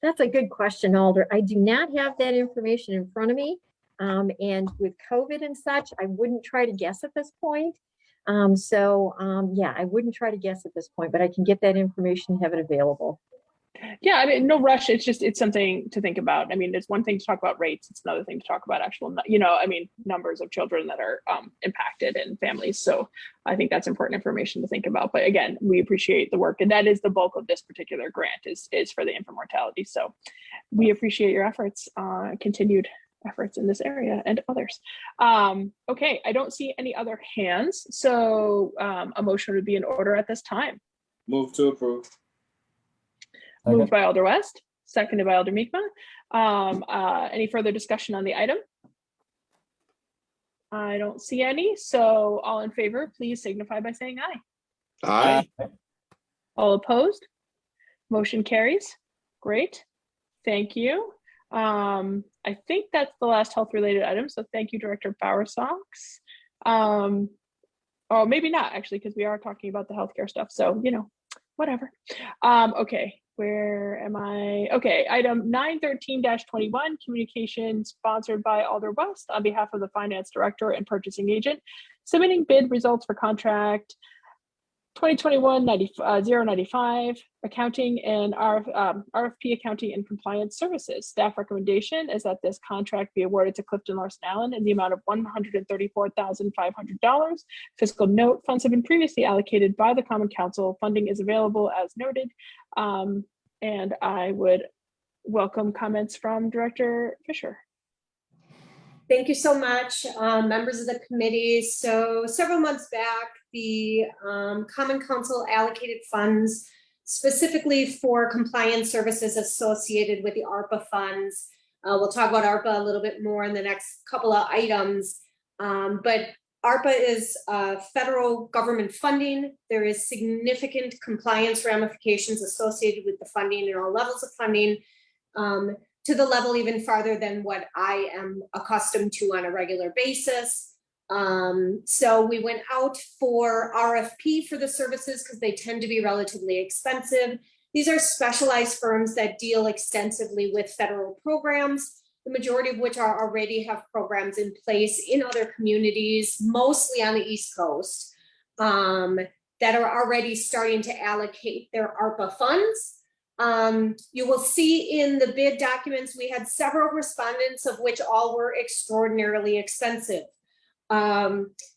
That's a good question, Alder. I do not have that information in front of me. And with COVID and such, I wouldn't try to guess at this point. Yeah, I wouldn't try to guess at this point, but I can get that information and have it available. Yeah, I mean, no rush. It's something to think about. I mean, it's one thing to talk about rates. It's another thing to talk about actual, I mean, numbers of children that are impacted and families. So I think that's important information to think about. But again, we appreciate the work, and that is the bulk of this particular grant is for the infant mortality. So we appreciate your efforts, continued efforts in this area and others. Okay, I don't see any other hands. So a motion would be in order at this time. Move to approve. Moved by Alder West, seconded by Alder Miekma. Any further discussion on the item? I don't see any. So all in favor, please signify by saying aye. Aye. All opposed? Motion carries. Great. Thank you. I think that's the last health related item. So thank you, Director Bowersox. Oh, maybe not actually, because we are talking about the healthcare stuff. So, whatever. Okay. Where am I? Okay, item 913-21, communication sponsored by Alder West on behalf of the Finance Director and Purchasing Agent, submitting bid results for contract 2021-095, accounting and RFP accounting and compliance services. Staff recommendation is that this contract be awarded to Clifton Larson Allen in the amount of $134,500. Fiscal note, funds have been previously allocated by the Common Council. Funding is available as noted. And I would welcome comments from Director Fisher. Thank you so much, members of the committee. So several months back, the Common Council allocated funds specifically for compliance services associated with the ARPA funds. We'll talk about ARPA a little bit more in the next couple of items, but ARPA is federal government funding. There is significant compliance ramifications associated with the funding and all levels of funding, to the level even farther than what I am accustomed to on a regular basis. So we went out for RFP for the services because they tend to be relatively expensive. These are specialized firms that deal extensively with federal programs, the majority of which already have programs in place in other communities, mostly on the East Coast, that are already starting to allocate their ARPA funds. You will see in the bid documents, we had several respondents, of which all were extraordinarily expensive.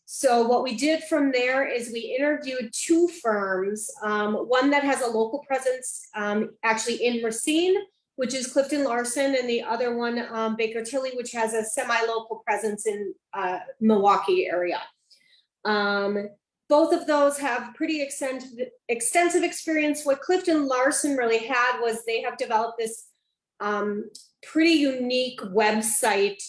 So what we did from there is we interviewed two firms, one that has a local presence actually in Racine, which is Clifton Larson, and the other one, Baker Tilly, which has a semi-local presence in Milwaukee area. Both of those have pretty extensive experience. What Clifton Larson really had was they have developed this pretty unique website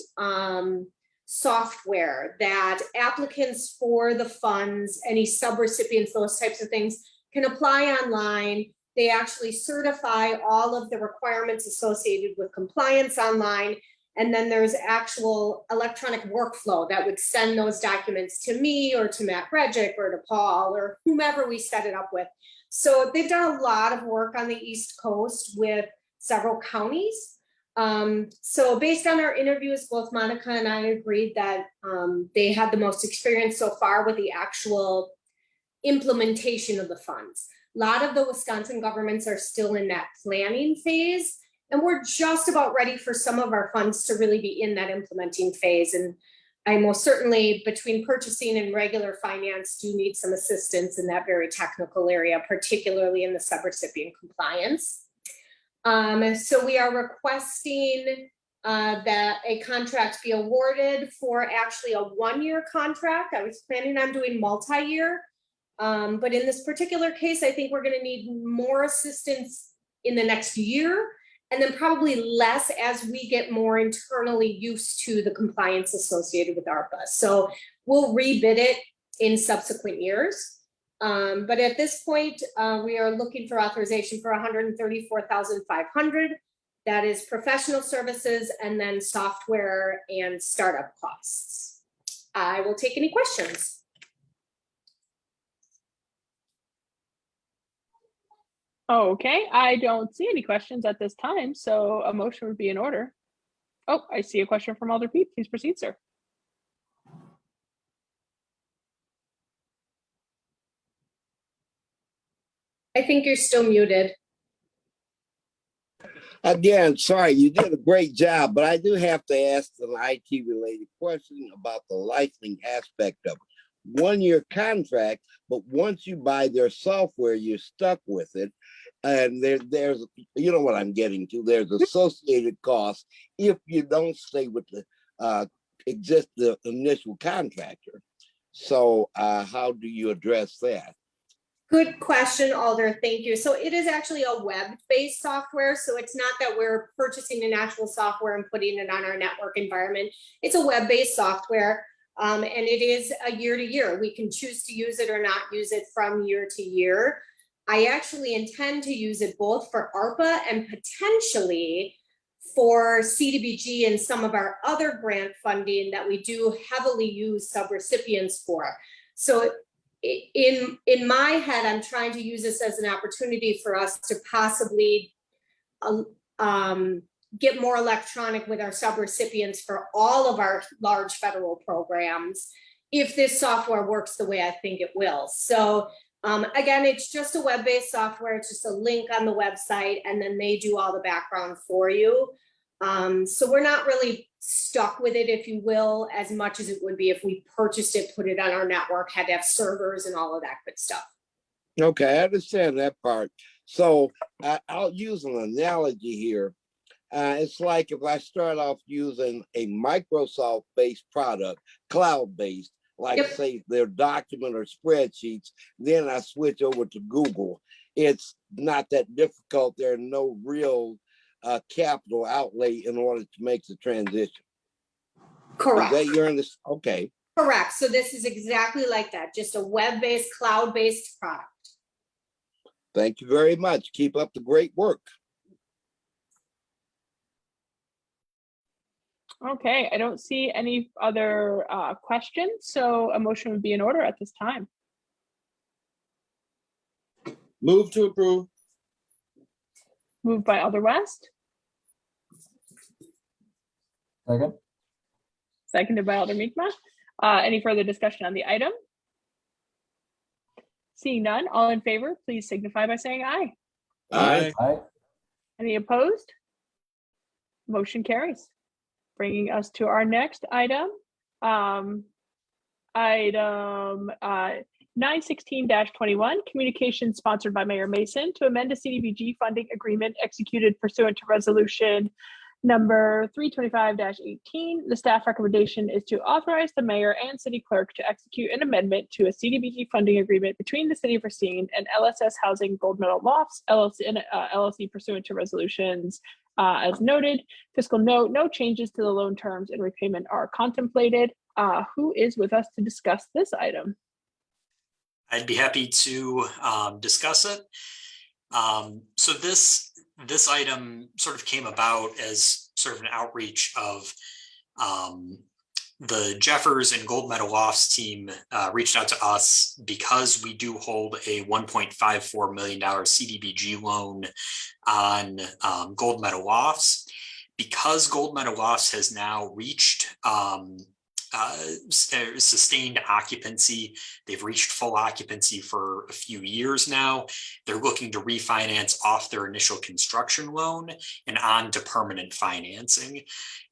software that applicants for the funds, any subrecipients, those types of things, can apply online. They actually certify all of the requirements associated with compliance online. And then there's actual electronic workflow that would send those documents to me or to Matt Regic or to Paul or whomever we set it up with. So they've done a lot of work on the East Coast with several counties. So based on our interviews, both Monica and I agreed that they had the most experience so far with the actual implementation of the funds. A lot of the Wisconsin governments are still in that planning phase, and we're just about ready for some of our funds to really be in that implementing phase. And I most certainly, between purchasing and regular finance, do need some assistance in that very technical area, particularly in the subrecipient compliance. So we are requesting that a contract be awarded for actually a one-year contract. I was planning on doing multi-year, but in this particular case, I think we're going to need more assistance in the next year, and then probably less as we get more internally used to the compliance associated with ARPA. So we'll rebid it in subsequent years. But at this point, we are looking for authorization for $134,500. That is professional services and then software and startup costs. I will take any questions. Okay, I don't see any questions at this time, so a motion would be in order. Oh, I see a question from Alder Peak. Please proceed, sir. I think you're still muted. Again, sorry, you did a great job, but I do have to ask an IT related question about the licensing aspect of it. 1-year contract, but once you buy their software, you're stuck with it. And there's, you know what I'm getting to, there's associated costs if you don't stay with the the initial contractor. So how do you address that? Good question, Alder. Thank you. So it is actually a web-based software. So it's not that we're purchasing an actual software and putting it on our network environment. It's a web-based software. And it is a year to year. We can choose to use it or not use it from year to year. I actually intend to use it both for ARPA and potentially for CDBG and some of our other grant funding that we do heavily use subrecipients for. So in my head, I'm trying to use this as an opportunity for us to possibly get more electronic with our subrecipients for all of our large federal programs, if this software works the way I think it will. So again, it's just a web-based software. It's just a link on the website, and then they do all the background for you. So we're not really stuck with it, if you will, as much as it would be if we purchased it, put it on our network, had to have servers and all of that good stuff. Okay, I understand that part. So I'll use an analogy here. It's like if I start off using a Microsoft-based product, cloud-based, like Yep. say their document or spreadsheets, then I switch over to Google. It's not that difficult. There are no real capital outlay in order to make the transition. Correct. Is that your understanding? Okay. Correct. So this is exactly like that, just a web-based, cloud-based product. Thank you very much. Keep up the great work. Okay, I don't see any other questions, so a motion would be in order at this time. Move to approve. Moved by Alder West, Second. seconded by Alder Miedema. Any further discussion on the item? Seeing none, all in favor, please signify by saying aye. Aye. Aye. Any opposed? Motion carries. Bringing us to our next item. Item 916-21, communication sponsored by Mayor Mason to amend a CDBG funding agreement executed pursuant to resolution number 325-18. The staff recommendation is to authorize the mayor and city clerk to execute an amendment to a CDBG funding agreement between the city of Racine and LSS Housing Gold Medal Lofts LLC pursuant to resolutions as noted. Fiscal note, no changes to the loan terms and repayment are contemplated. Who is with us to discuss this item? I'd be happy to discuss it. So this item sort of came about as sort of an outreach of the Jeffers and Gold Medal Lofts team reached out to us because we do hold a $1.54 million CDBG loan on Gold Medal Lofts. Because Gold Medal Lofts has now reached sustained occupancy. They've reached full occupancy for a few years now. They're looking to refinance off their initial construction loan and on to permanent financing.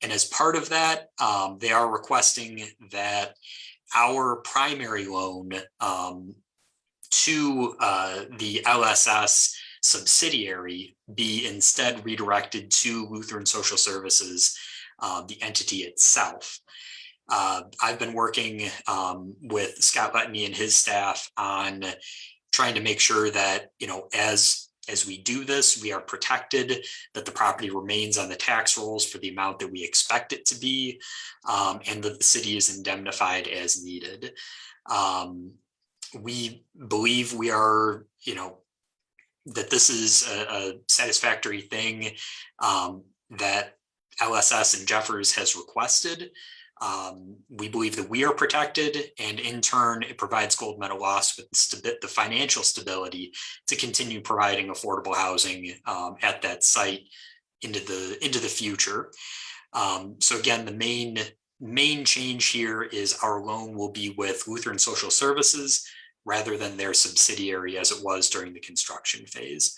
And as part of that, they are requesting that our primary loan to the LSS subsidiary be instead redirected to Lutheran Social Services, the entity itself. I've been working with Scott Lettany and his staff on trying to make sure that, you know, as we do this, we are protected, that the property remains on the tax rolls for the amount that we expect it to be, and that the city is indemnified as needed. We believe we are, you know, that this is a satisfactory thing that LSS and Jeffers has requested. We believe that we are protected, and in turn, it provides Gold Medal Lofts with the financial stability to continue providing affordable housing at that site into the future. So again, the main change here is our loan will be with Lutheran Social Services rather than their subsidiary as it was during the construction phase.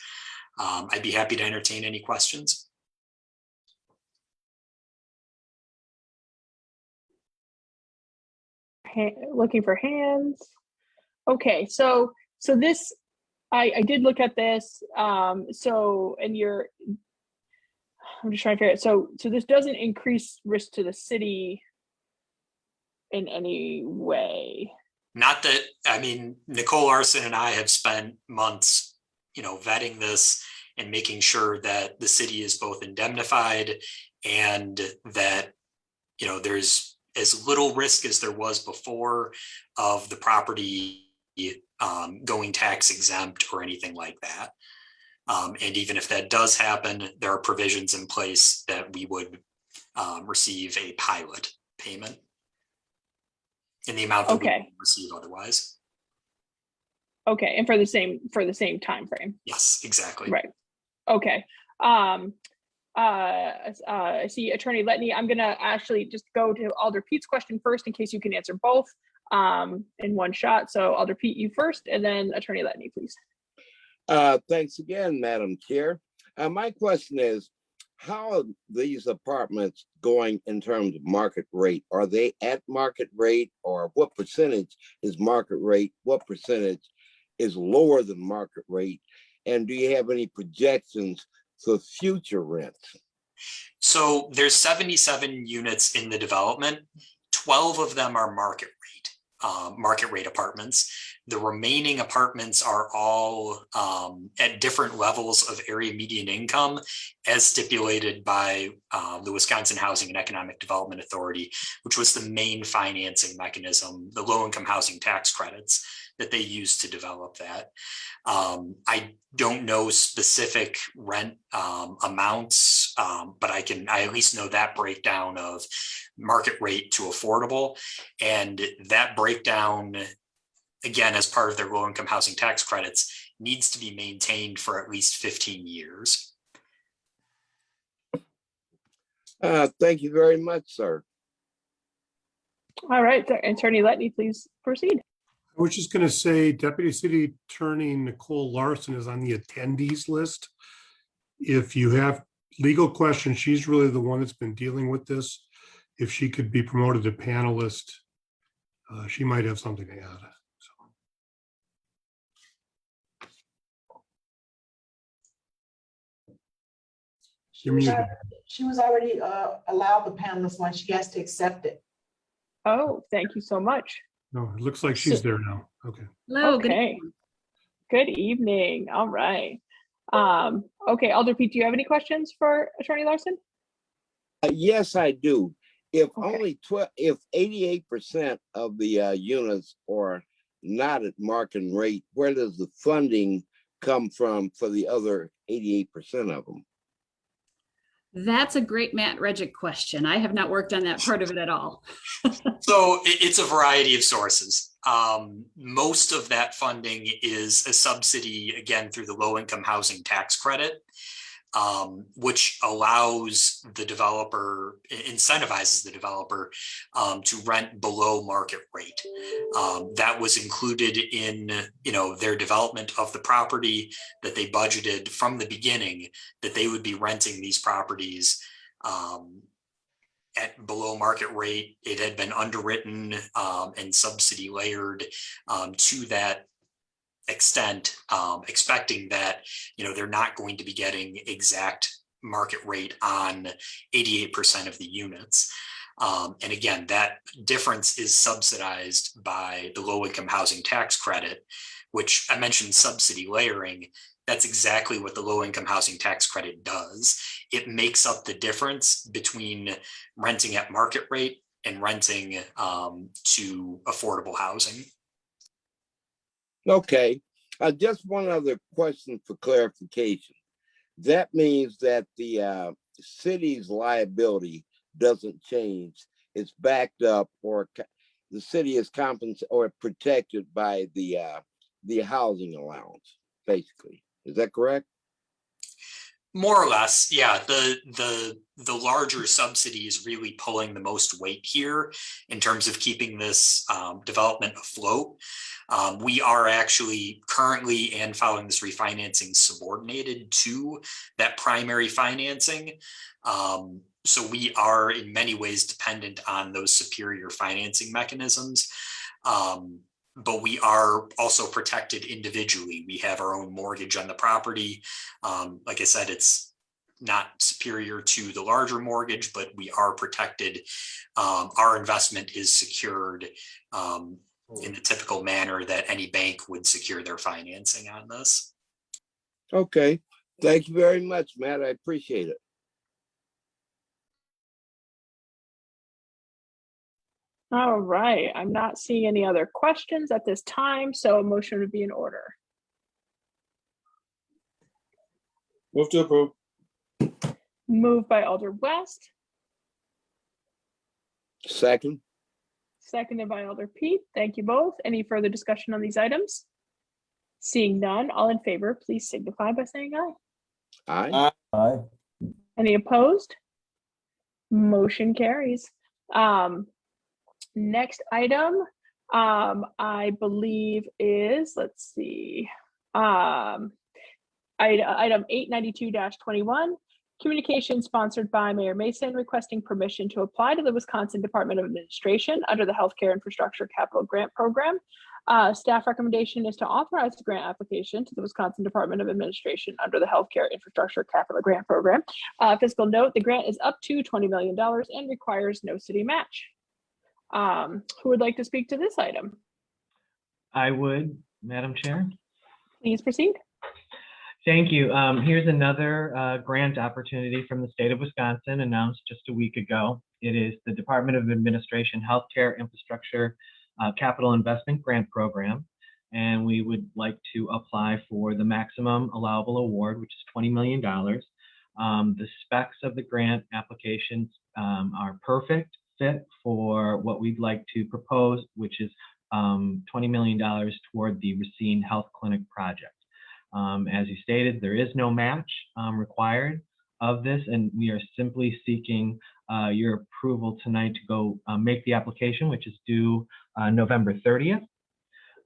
I'd be happy to entertain any questions. looking for hands. Okay, so this, I did look at this. I'm just trying to figure it. So this doesn't increase risk to the city in any way. Not that, I mean, Nicole Larson and I have spent months, vetting this and making sure that the city is both indemnified and that, there's as little risk as there was before of the property going tax exempt or anything like that. And even if that does happen, there are provisions in place that we would receive a pilot payment in the amount that we Okay. receive otherwise. Okay, and for the same time frame. Yes, exactly. Right. Okay. I see Attorney Letney. I'm gonna actually just go to Alder Pete's question first in case you can answer both in one shot. So Alder Pete, you first, and then Attorney Letney, please. Thanks again, Madam Chair. My question is, how are these apartments going in terms of market rate? Are they at market rate, or what percentage is market rate? What percentage is lower than market rate? And do you have any projections for future rents? So there's 77 units in the development. 12 of them are market rate apartments. The remaining apartments are all at different levels of area median income as stipulated by the Wisconsin Housing and Economic Development Authority, which was the main financing mechanism, the low-income housing tax credits that they used to develop that. I don't know specific rent amounts, but I at least know that breakdown of market rate to affordable. And that breakdown, again, as part of their low-income housing tax credits, needs to be maintained for at least 15 years. Thank you very much, sir. All right, Attorney Letney, please proceed. I was just going to say Deputy City Attorney Nicole Larson is on the attendees list. If you have legal questions, she's really the one that's been dealing with this. If she could be promoted to panelist, she might have something to add. She was already allowed the panelist one. She has to accept it. Oh, thank you so much. No, it looks like she's there now. Okay. Hello. Okay. Good evening. All right. Okay, Alder Pete, do you have any questions for Attorney Larson? Yes, I do. If Okay. only if 88% of the units are not at market rate, where does the funding come from for the other 88% of them? That's a great Matt Regic question. I have not worked on that part of it at all. So it's a variety of sources. Most of that funding is a subsidy, again, through the low-income housing tax credit, which allows the developer, incentivizes the developer to rent below market rate. That was included in, their development of the property that they budgeted from the beginning, that they would be renting these properties at below market rate. It had been underwritten and subsidy layered to that extent, expecting that they're not going to be getting exact market rate on 88% of the units. And again, that difference is subsidized by the low-income housing tax credit, which I mentioned subsidy layering. That's exactly what the low-income housing tax credit does. It makes up the difference between renting at market rate and renting to affordable housing. Okay, just one other question for clarification. That means that the city's liability doesn't change. It's backed up, or the city is compensated or protected by the housing allowance, basically. Is that correct? More or less, yeah. The larger subsidy is really pulling the most weight here in terms of keeping this development afloat. We are actually currently, and following this refinancing, subordinated to that primary financing. So we are in many ways dependent on those superior financing mechanisms. But we are also protected individually. We have our own mortgage on the property. Like I said, it's not superior to the larger mortgage, but we are protected. Our investment is secured in the typical manner that any bank would secure their financing on this. Okay, thank you very much, Matt. I appreciate it. All right, I'm not seeing any other questions at this time, so a motion would be in order. Move to approve. Moved by Alder West, Second. seconded by Alder Pete. Thank you both. Any further discussion on these items? Seeing none, all in favor, please signify by saying aye. Aye. Aye. Any opposed? Motion carries. Next item, I believe is, let's see, item 892-21, communication sponsored by Mayor Mason requesting permission to apply to the Wisconsin Department of Administration under the Healthcare Infrastructure Capital Grant Program. Staff recommendation is to authorize the grant application to the Wisconsin Department of Administration under the Healthcare Infrastructure Capital Grant Program. Fiscal note, the grant is up to $20 million and requires no city match. Who would like to speak to this item? I would, Madam Chair. Please proceed. Thank you. Here's another grant opportunity from the state of Wisconsin announced just a week ago. It is the Department of Administration Healthcare Infrastructure Capital Investment Grant Program. And we would like to apply for the maximum allowable award, which is $20 million. The specs of the grant applications are perfect fit for what we'd like to propose, which is $20 million toward the Racine Health Clinic project. As you stated, there is no match required of this, and we are simply seeking your approval tonight to go make the application, which is due November 30th.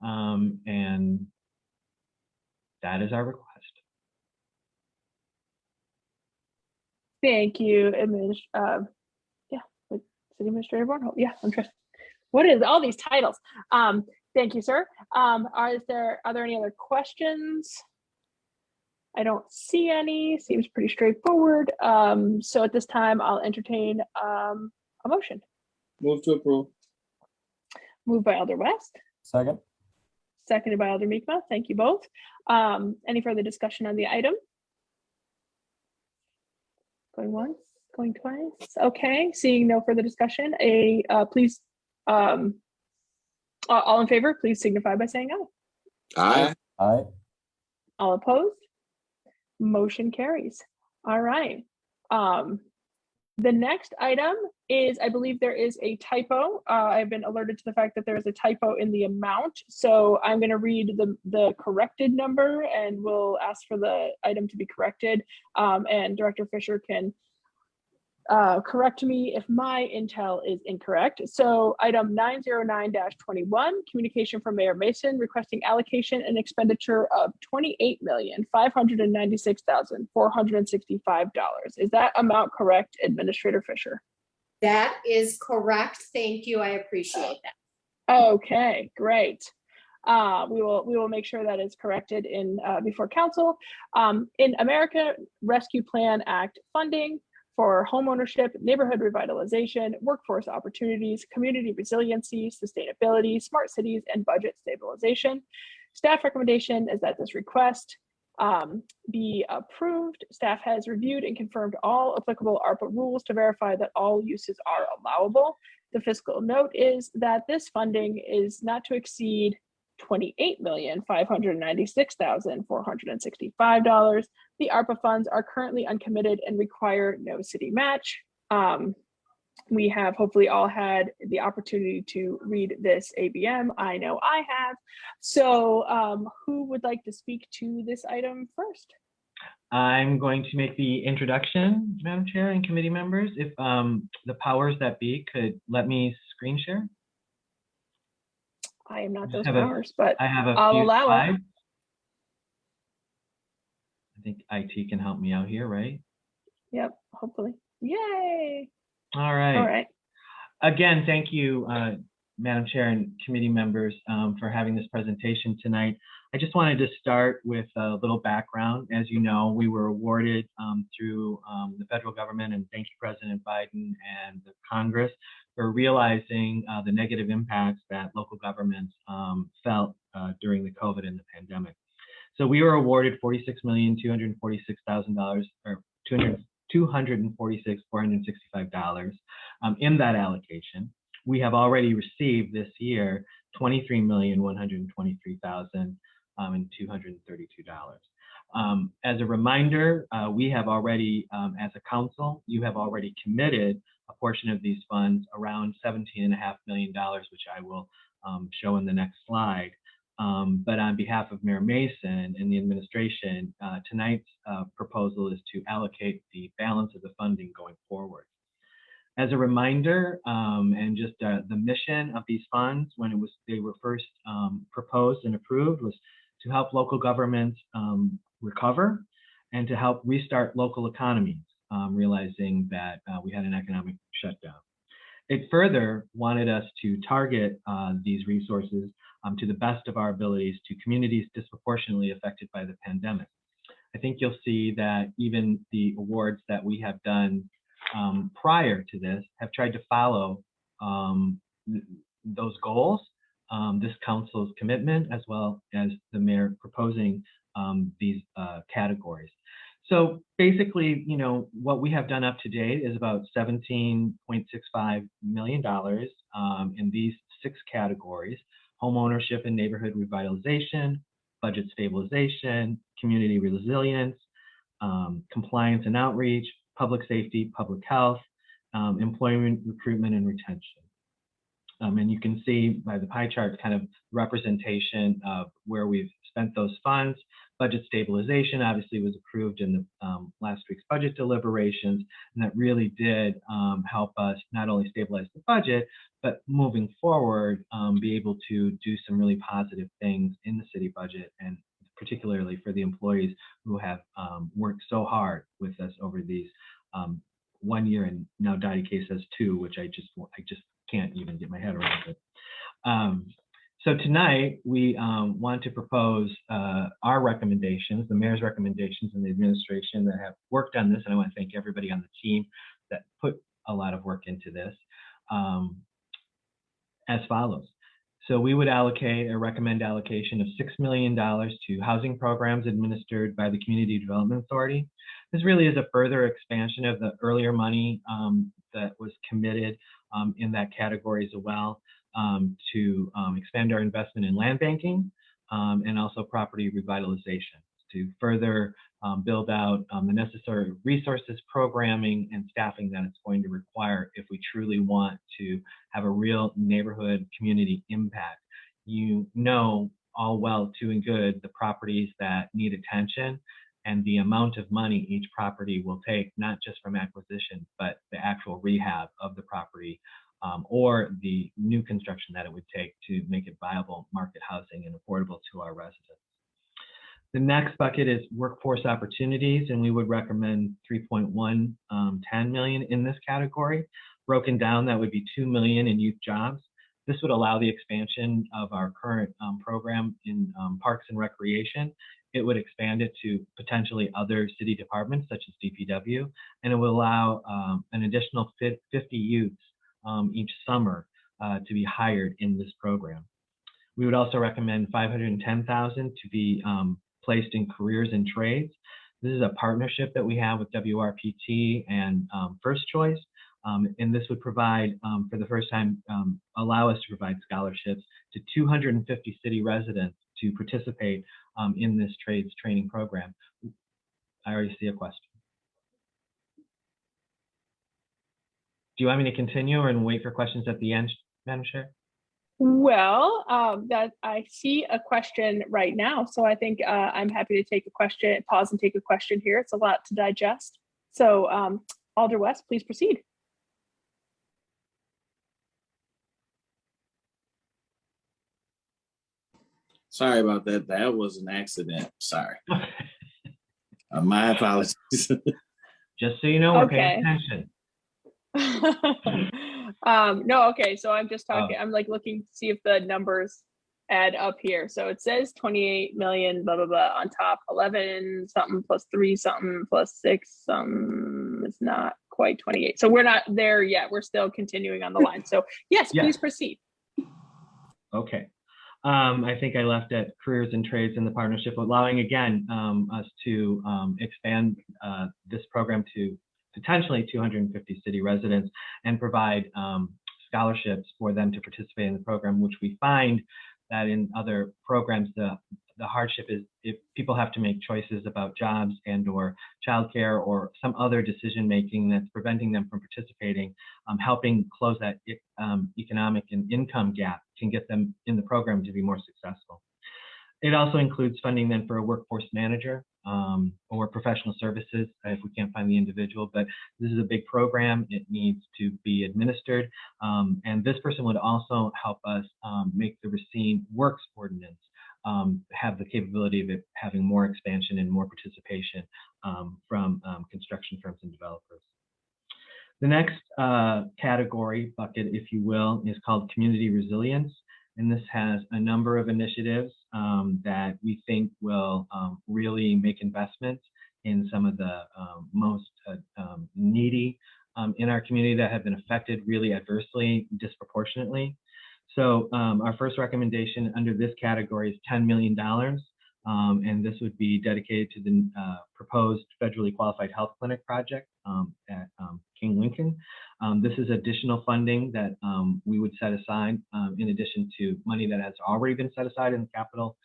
And that is our request. Thank you, City Administrator Bornholm. Yeah, I'm trying. What is all these titles? Thank you, sir. Are there any other questions? I don't see any. Seems pretty straightforward. So at this time, I'll entertain a motion. Move to approve. Moved by Alder West, Second. seconded by Alder Mi'kmaq. Thank you both. Any further discussion on the item? Going once, going twice. Okay, seeing no further discussion, please, all in favor, please signify by saying aye. Aye. Aye. All opposed? Motion carries. All right. The next item is, I believe there is a typo. I've been alerted to the fact that there is a typo in the amount. So I'm going to read the corrected number and we'll ask for the item to be corrected. And Director Fisher can correct me if my intel is incorrect. So item 909-21, communication from Mayor Mason requesting allocation and expenditure of $28,596,465. Is that amount correct, Administrator Fisher? That is correct. Thank you. I appreciate that. Okay, great. We will make sure that is corrected in before council. In America Rescue Plan Act funding for homeownership, neighborhood revitalization, workforce opportunities, community resiliency, sustainability, smart cities, and budget stabilization. Staff recommendation is that this request be approved. Staff has reviewed and confirmed all applicable ARPA rules to verify that all uses are allowable. The fiscal note is that this funding is not to exceed $28,596,465. The ARPA funds are currently uncommitted and require no city match. We have hopefully all had the opportunity to read this ABM. I know I have. So who would like to speak to this item first? I'm going to make the introduction, Madam Chair and committee members. If the powers that be could let me screen share. I am not those powers, but I'll allow slides. it. I think IT can help me out here, right? Yep, hopefully. Yay. All right. All right. Again, thank you, Madam Chair and committee members, for having this presentation tonight. I just wanted to start with a little background. As you know, we were awarded through the federal government, and thank you, President Biden and the Congress, for realizing the negative impacts that local governments felt during the COVID and the pandemic. So we were awarded $46,246,000 or $246,465 in that allocation. We have already received this year $23,123,232. As a reminder, we have already, as a council, you have already committed a portion of these funds, around $17.5 million, which I will show in the next slide. But on behalf of Mayor Mason and the administration, tonight's proposal is to allocate the balance of the funding going forward. As a reminder, and just the mission of these funds when they were first proposed and approved was to help local governments recover and to help restart local economies, realizing that we had an economic shutdown. It further wanted us to target these resources to the best of our abilities to communities disproportionately affected by the pandemic. I think you'll see that even the awards that we have done prior to this have tried to follow those goals, this council's commitment, as well as the mayor proposing these categories. So basically, you know, what we have done up to date is about $17.65 million in these 6 categories: home ownership and neighborhood revitalization, budget stabilization, community resilience, compliance and outreach, public safety, public health, employment, recruitment, and retention. And you can see by the pie chart kind of representation of where we've spent those funds. Budget stabilization obviously was approved in the last week's budget deliberations, and that really did help us not only stabilize the budget, but moving forward, be able to do some really positive things in the city budget, and particularly for the employees who have worked so hard with us over these 1 year, and now Dottie K says 2, which I just can't even get my head around it. So tonight we want to propose our recommendations, the mayor's recommendations, and the administration that have worked on this. And I want to thank everybody on the team that put a lot of work into this, as follows. So we would recommend allocation of $6 million to housing programs administered by the Community Development Authority. This really is a further expansion of the earlier money that was committed in that category as well, to expand our investment in land banking and also property revitalization, to further build out the necessary resources, programming, and staffing that it's going to require if we truly want to have a real neighborhood community impact. You know all well too and good the properties that need attention and the amount of money each property will take, not just from acquisition, but the actual rehab of the property, or the new construction that it would take to make it viable market housing and affordable to our residents. The next bucket is workforce opportunities, and we would recommend 3.110 million in this category. Broken down, that would be 2 million in youth jobs. This would allow the expansion of our current program in parks and recreation. It would expand it to potentially other city departments such as DPW, and it would allow an additional 50 youths each summer to be hired in this program. We would also recommend 510,000 to be placed in careers and trades. This is a partnership that we have with WRPT and First Choice, and this would provide, for the first time, allow us to provide scholarships to 250 city residents to participate in this trades training program. I already see a question. Do you want me to continue and wait for questions at the end, Madam Chair? Well, that I see a question right now, so I think I'm happy to take a question, pause and take a question here. It's a lot to digest. So Alder West, please proceed. Sorry about that. That was an accident. Sorry. My apologies. Just so you know, we're Okay. paying attention. No, okay, so I'm just talking, I'm like looking to see if the numbers add up here. So it says 28 million, blah, blah, blah, on top, 11 something plus 3 something plus 6 something. It's not quite 28. So we're not there yet. We're still continuing on the line. So yes, Yes. please proceed. Okay. I think I left at careers and trades in the partnership, allowing again us to expand this program to potentially 250 city residents and provide scholarships for them to participate in the program, which we find that in other programs, the hardship is if people have to make choices about jobs and or childcare or some other decision making that's preventing them from participating, helping close that economic and income gap can get them in the program to be more successful. It also includes funding then for a workforce manager or professional services if we can't find the individual, but this is a big program. It needs to be administered. And this person would also help us make the Racine Works Ordinance have the capability of it having more expansion and more participation from construction firms and developers. The next category bucket, if you will, is called community resilience. And this has a number of initiatives that we think will really make investments in some of the most needy in our community that have been affected really adversely, disproportionately. So our first recommendation under this category is $10 million. And this would be dedicated to the proposed federally qualified health clinic project at King Lincoln. This is additional funding that we would set aside in addition to money that has already been set aside in the capital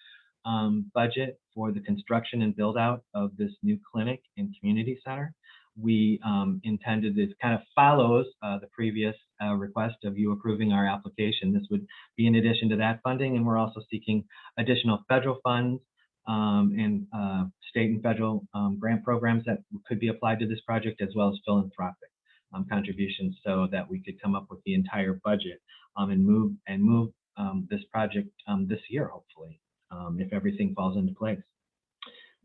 budget for the construction and build out of this new clinic and community center. We intended, this kind of follows the previous request of you approving our application. This would be in addition to that funding, and we're also seeking additional federal funds and state and federal grant programs that could be applied to this project, as well as philanthropic contributions, so that we could come up with the entire budget and move this project this year, hopefully, if everything falls into place.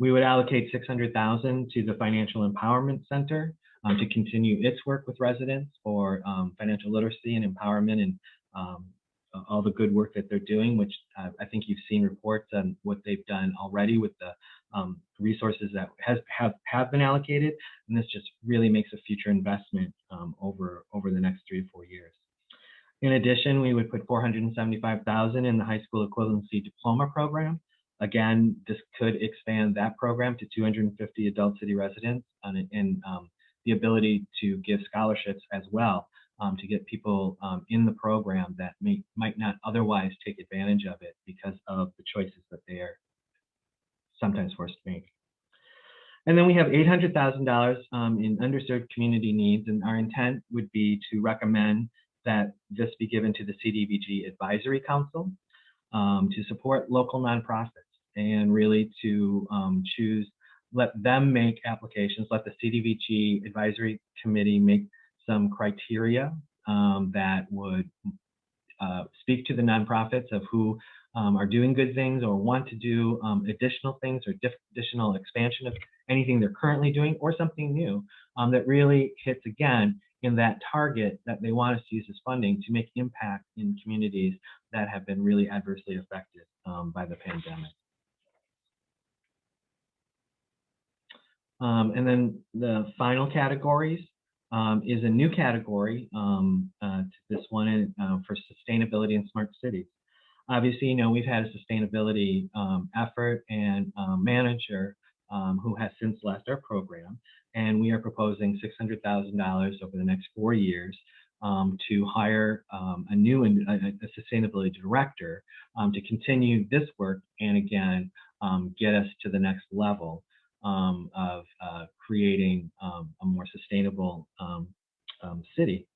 We would allocate $600,000 to the Financial Empowerment Center to continue its work with residents for financial literacy and empowerment and all the good work that they're doing, which I think you've seen reports on what they've done already with the resources that have been allocated. And this just really makes a future investment over the next 3 to 4 years. In addition, we would put $475,000 in the high school equivalency diploma program. Again, this could expand that program to 250 adult city residents and the ability to give scholarships as well to get people in the program that might not otherwise take advantage of it because of the choices that they are sometimes forced to make. And then we have $800,000 in underserved community needs, and our intent would be to recommend that this be given to the CDBG Advisory Council to support local nonprofits and really to let them make applications, let the CDBG Advisory Committee make some criteria that would speak to the nonprofits of who are doing good things or want to do additional things or additional expansion of anything they're currently doing or something new that really hits again in that target that they want us to use this funding to make impact in communities that have been really adversely affected by the pandemic. And then the final categories is a new category to this one for sustainability in smart cities. Obviously, you know, we've had a sustainability effort and manager who has since left our program, and we are proposing $600,000 over the next 4 years to hire a new a sustainability director to continue this work and again get us to the next level of creating a more sustainable city.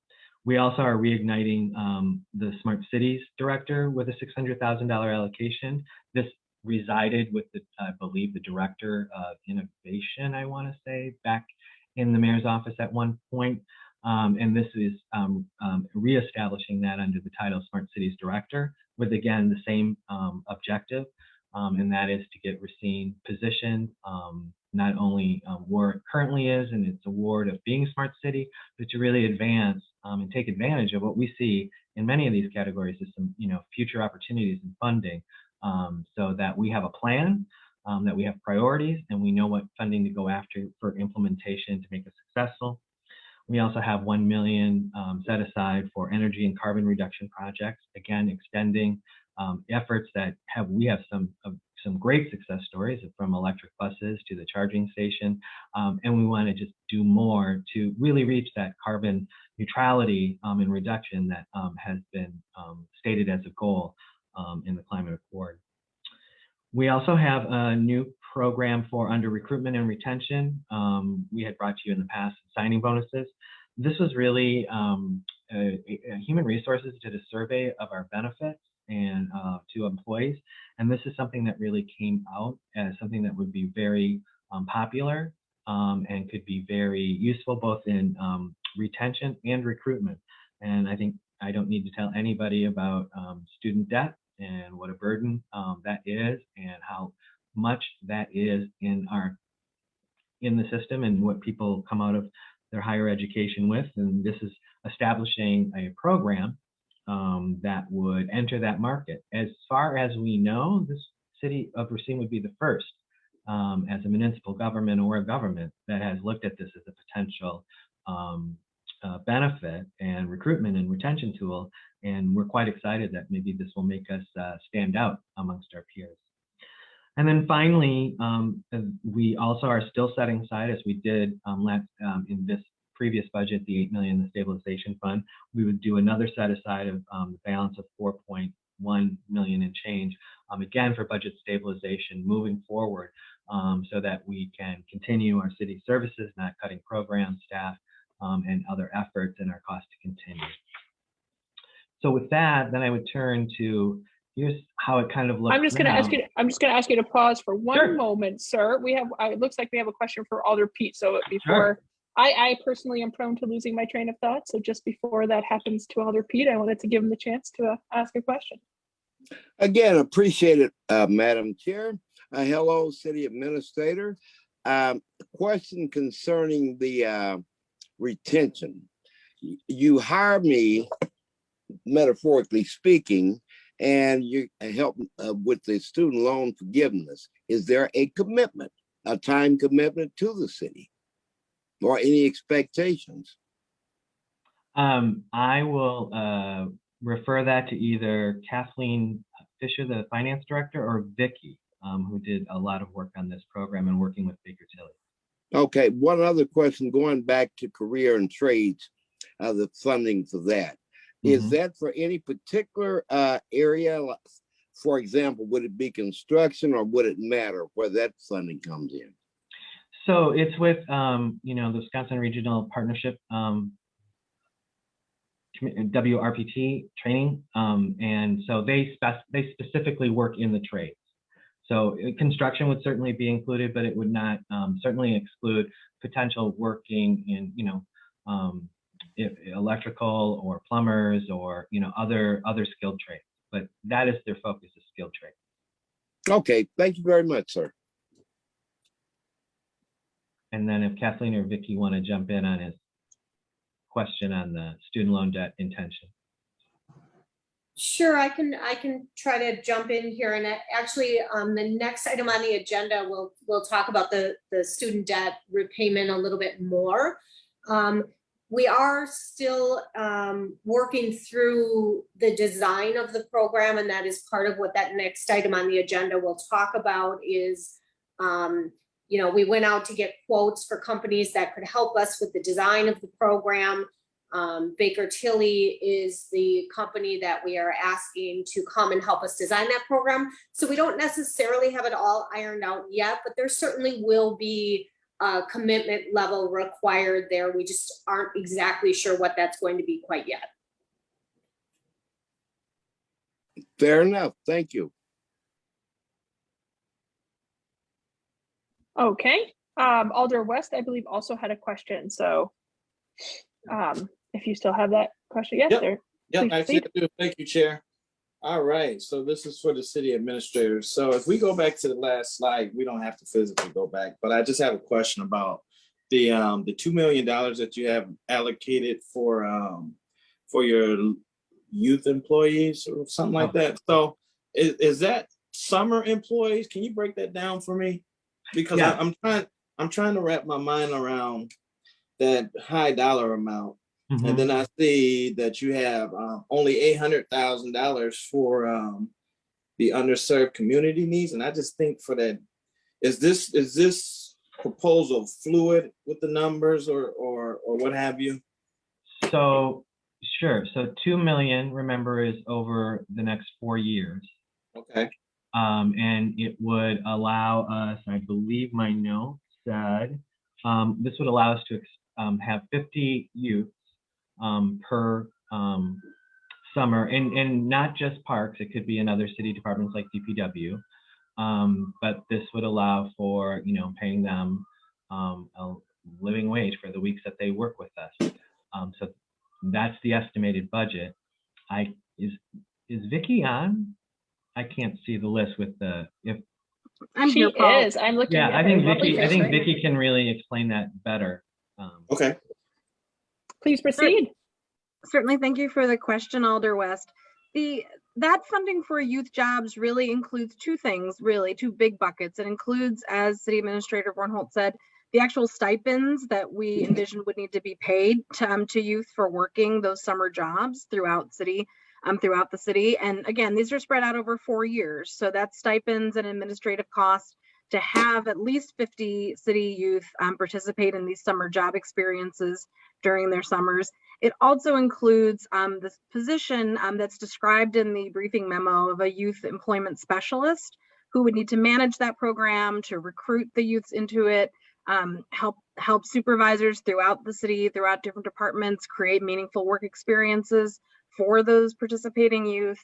We also are reigniting the Smart Cities Director with a $600,000 allocation. This resided with the, I believe, the Director of Innovation, I want to say, back in the Mayor's office at one point. And this is reestablishing that under the title Smart Cities Director with, again, the same objective and that is to get Racine positioned not only where it currently is in its award of being a smart city, but to really advance and take advantage of what we see in many of these categories as some, future opportunities and funding, so that we have a plan, that we have priorities, and we know what funding to go after for implementation to make us successful. We also have 1 million set aside for energy and carbon reduction projects, again, extending efforts that we have some great success stories, from electric buses to the charging station. And we want to just do more to really reach that carbon neutrality and reduction that has been stated as a goal in the Climate Accord. We also have a new program for under recruitment and retention. We had brought to you in the past signing bonuses. This was really Human Resources did a survey of our benefits and to employees, and this is something that really came out as something that would be very popular and could be very useful both in retention and recruitment. And I think I don't need to tell anybody about student debt and what a burden that is, and how much that is in the system, and what people come out of their higher education with. And this is establishing a program that would enter that market. As far as we know, this city of Racine would be the first as a municipal government or a government that has looked at this as a potential benefit and recruitment and retention tool. And we're quite excited that maybe this will make us stand out amongst our peers. And then finally, we also are still setting aside, as we did in this previous budget, the $8 million in the stabilization fund. We would do another set aside of the balance of $4.1 million and change, again for budget stabilization moving forward, so that we can continue our city services, not cutting programs, staff, and other efforts, and our cost to continue. So with that, then I would turn to, here's how it kind of looks. I'm just going to ask you to pause for one moment, sir. We have, it looks like we have a question for Alder Pete. So before, I personally am prone to losing my train of thought. So just before that happens to Alder Pete, I wanted to give him the chance to ask a question. Again, appreciate it, Madam Chair. Hello, City Administrator. Question concerning the retention. You hire me, metaphorically speaking, and you help with the student loan forgiveness. Is there a commitment, a time commitment to the city, or any expectations? I will refer that to either Kathleen Fisher, the finance director, or Vicky, who did a lot of work on this program and working with Baker Tilly. Okay, one other question, going back to career and trades, the funding for that. Is that for any particular area? For example, would it be construction, or would it matter where that funding comes in? So it's with, the Wisconsin Regional Partnership, WRPT training. And so they specifically work in the trades. So construction would certainly be included, but it would not certainly exclude potential working in, if electrical or plumbers or, other skilled trades. But that is their focus, is skilled trades. Okay, thank you very much, sir. And then if Kathleen or Vicky want to jump in on his question on the student loan debt intention. Sure, I can try to jump in here, and actually the next item on the agenda, we'll talk about the student debt repayment a little bit more. We are still working through the design of the program, and that is part of what that next item on the agenda will talk about is, we went out to get quotes for companies that could help us with the design of the program. Baker Tilly is the company that we are asking to come and help us design that program. So we don't necessarily have it all ironed out yet, but there certainly will be a commitment level required there. We just aren't exactly sure what that's going to be quite yet. Fair enough. Thank you. Okay. Alder West, I believe, also had a question. So if you still have that question, yes, sir. Yeah, I do. Thank you, Chair. All right, so this is for the city administrator. So if we go back to the last slide, we don't have to physically go back, but I just have a question about the $2 million that you have allocated for your youth employees or something like that. So is that summer employees? Can you break that down for me? Because Yeah. I'm trying to wrap my mind around that high dollar amount. Mhm. And then I see that you have only $800,000 for the underserved community needs. And I just think for that, is this proposal fluid with the numbers or what have you? So, sure. So 2 million, remember, is over the next 4 years. Okay. And it would allow us, I believe my note said, this would allow us to have 50 youth per summer, and not just parks. It could be in other city departments like DPW. But this would allow for, paying them a living wage for the weeks that they work with us. So that's the estimated budget. Is Vicky on? I can't see the list with the, if. She is. I'm looking Yeah, at I her think lovely Vicky, face right now. Vicky can really explain that better. Okay. Please proceed. Certainly, thank you for the question, Alder West. That funding for youth jobs really includes two things, really, two big buckets. It includes, as City Administrator Bornholt said, the actual stipends that we envision would need to be paid to youth for working those summer jobs throughout the city. And again, these are spread out over 4 years. So that's stipends and administrative costs to have at least 50 city youth participate in these summer job experiences during their summers. It also includes this position that's described in the briefing memo of a youth employment specialist who would need to manage that program, to recruit the youths into it, help supervisors throughout the city, throughout different departments, create meaningful work experiences for those participating youth,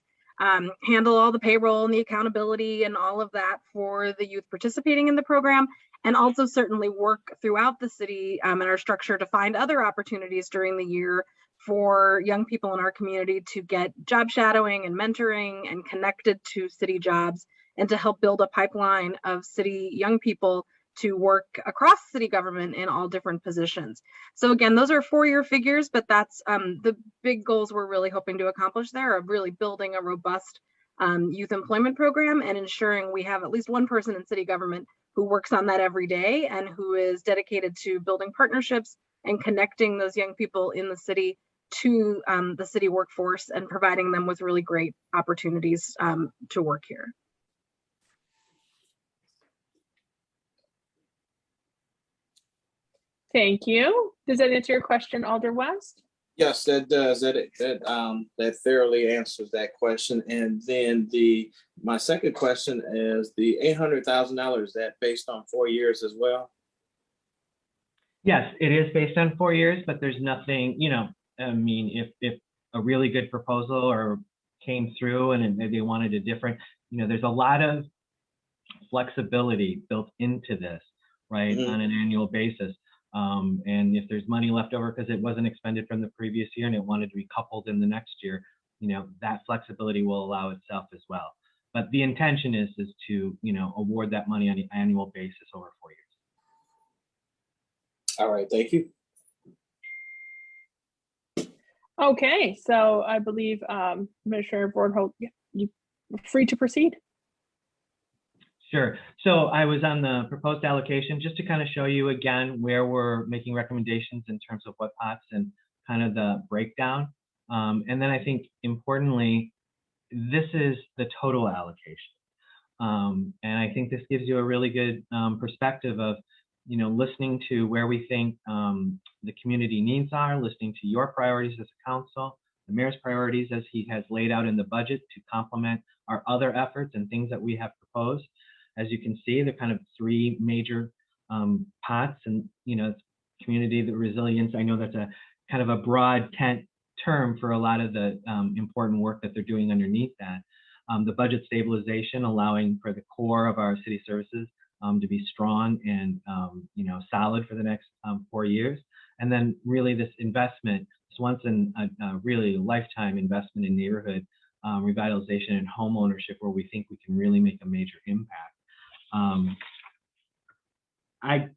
handle all the payroll and the accountability and all of that for the youth participating in the program, and also certainly work throughout the city and our structure to find other opportunities during the year for young people in our community to get job shadowing and mentoring and connected to city jobs, and to help build a pipeline of city young people to work across city government in all different positions. So again, those are 4-year figures, but that's the big goals we're really hoping to accomplish there, of really building a robust youth employment program and ensuring we have at least one person in city government who works on that every day and who is dedicated to building partnerships and connecting those young people in the city to the city workforce and providing them with really great opportunities to work here. Thank you. Does that answer your question, Alder West? Yes, that does. That thoroughly answers that question. And then my second question is the $800,000, is that based on 4 years as well? Yes, it is based on 4 years, but there's nothing, I mean, if a really good proposal or came through and they wanted a different, there's a lot of flexibility built into this, right, on an annual basis. And if there's money left over because it wasn't expended from the previous year and it wanted to be coupled in the next year, that flexibility will allow itself as well. But the intention is to, award that money on an annual basis over 4 years. All right, thank you. Okay, so I believe Commissioner Bornholt, you're free to proceed. Sure. So I was on the proposed allocation just to kind of show you again where we're making recommendations in terms of what pots and kind of the breakdown. And then I think importantly, this is the total allocation. And I think this gives you a really good perspective of, listening to where we think the community needs are, listening to your priorities as a council, the mayor's priorities as he has laid out in the budget to complement our other efforts and things that we have proposed. As you can see, they're kind of 3 major pots, and community, the resilience. I know that's a kind of a broad term for a lot of the important work that they're doing underneath that. The budget stabilization, allowing for the core of our city services to be strong and solid for the next 4 years, and then really this investment, this once in a really lifetime investment in neighborhood revitalization and home ownership where we think we can really make a major impact. I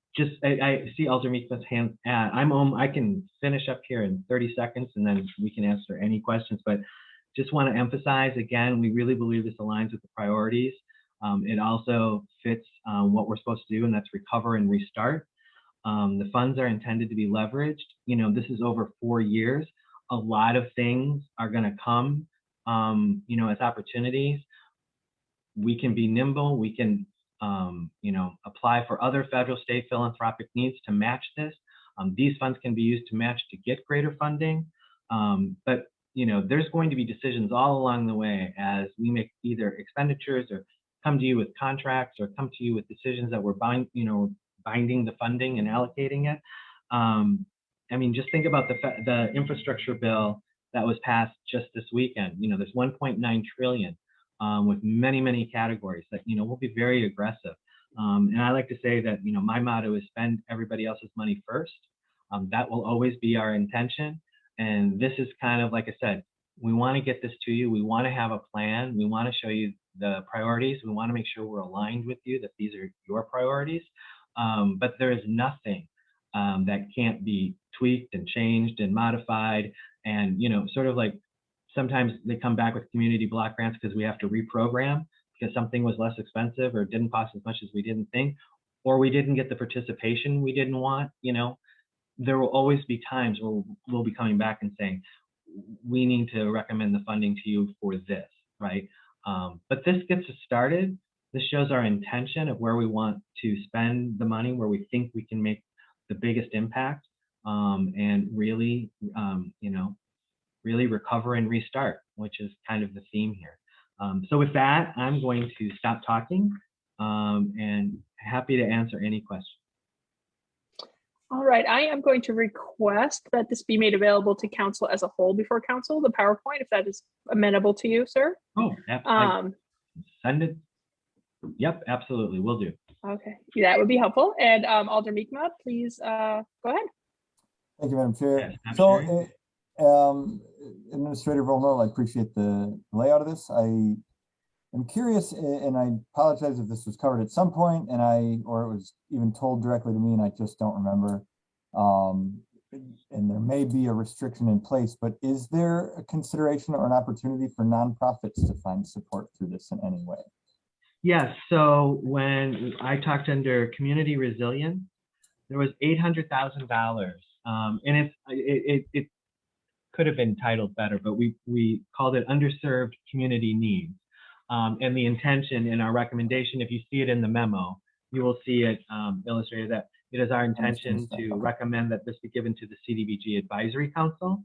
see Alder Meekman's hand. I can finish up here in 30 seconds and then we can answer any questions, but just want to emphasize again, we really believe this aligns with the priorities. It also fits what we're supposed to do, and that's recover and restart. The funds are intended to be leveraged. You know, this is over 4 years. A lot of things are going to come, you know, as opportunities. We can be nimble. We can, you know, apply for other federal, state philanthropic needs to match this. These funds can be used to match to get greater funding. But, you know, there's going to be decisions all along the way as we make either expenditures or come to you with contracts or come to you with decisions that we're binding the funding and allocating it. I mean, just think about the infrastructure bill that was passed just this weekend. You know, there's 1.9 trillion with many, many categories that, you know, we'll be very aggressive. And I like to say that, you know, my motto is spend everybody else's money first. That will always be our intention. And this is kind of, like I said, we want to get this to you. We want to have a plan. We want to show you the priorities. We want to make sure we're aligned with you, that these are your priorities. But there is nothing that can't be tweaked and changed and modified. And, you know, sort of like sometimes they come back with community block grants because we have to reprogram because something was less expensive or didn't cost as much as we didn't think, or we didn't get the participation we didn't want. You know, there will always be times where we'll be coming back and saying, we need to recommend the funding to you for this, right? But this gets us started. This shows our intention of where we want to spend the money, where we think we can make the biggest impact, and really, you know, really recover and restart, which is kind of the theme here. So with that, I'm going to stop talking and happy to answer any questions. All right, I am going to request that this be made available to council as a whole before council, the PowerPoint, if that is amenable to you, sir. Oh, send it. Yep, absolutely, will do. Okay, that would be helpful. And Alder Meekma, please go ahead. Thank you, Madam Chair. Yeah, so, Administrator Volnell, I appreciate the layout of this. I am curious, and I apologize if this was covered at some point, or it was even told directly to me, and I just don't remember. And there may be a restriction in place, but is there a consideration or an opportunity for nonprofits to find support through this in any way? Yes, so when I talked under community resilience, there was $800,000, and it could have been titled better, but we called it underserved community needs. And the intention in our recommendation, if you see it in the memo, you will see it illustrated that it is our intention to recommend that this be given to the CDBG Advisory Council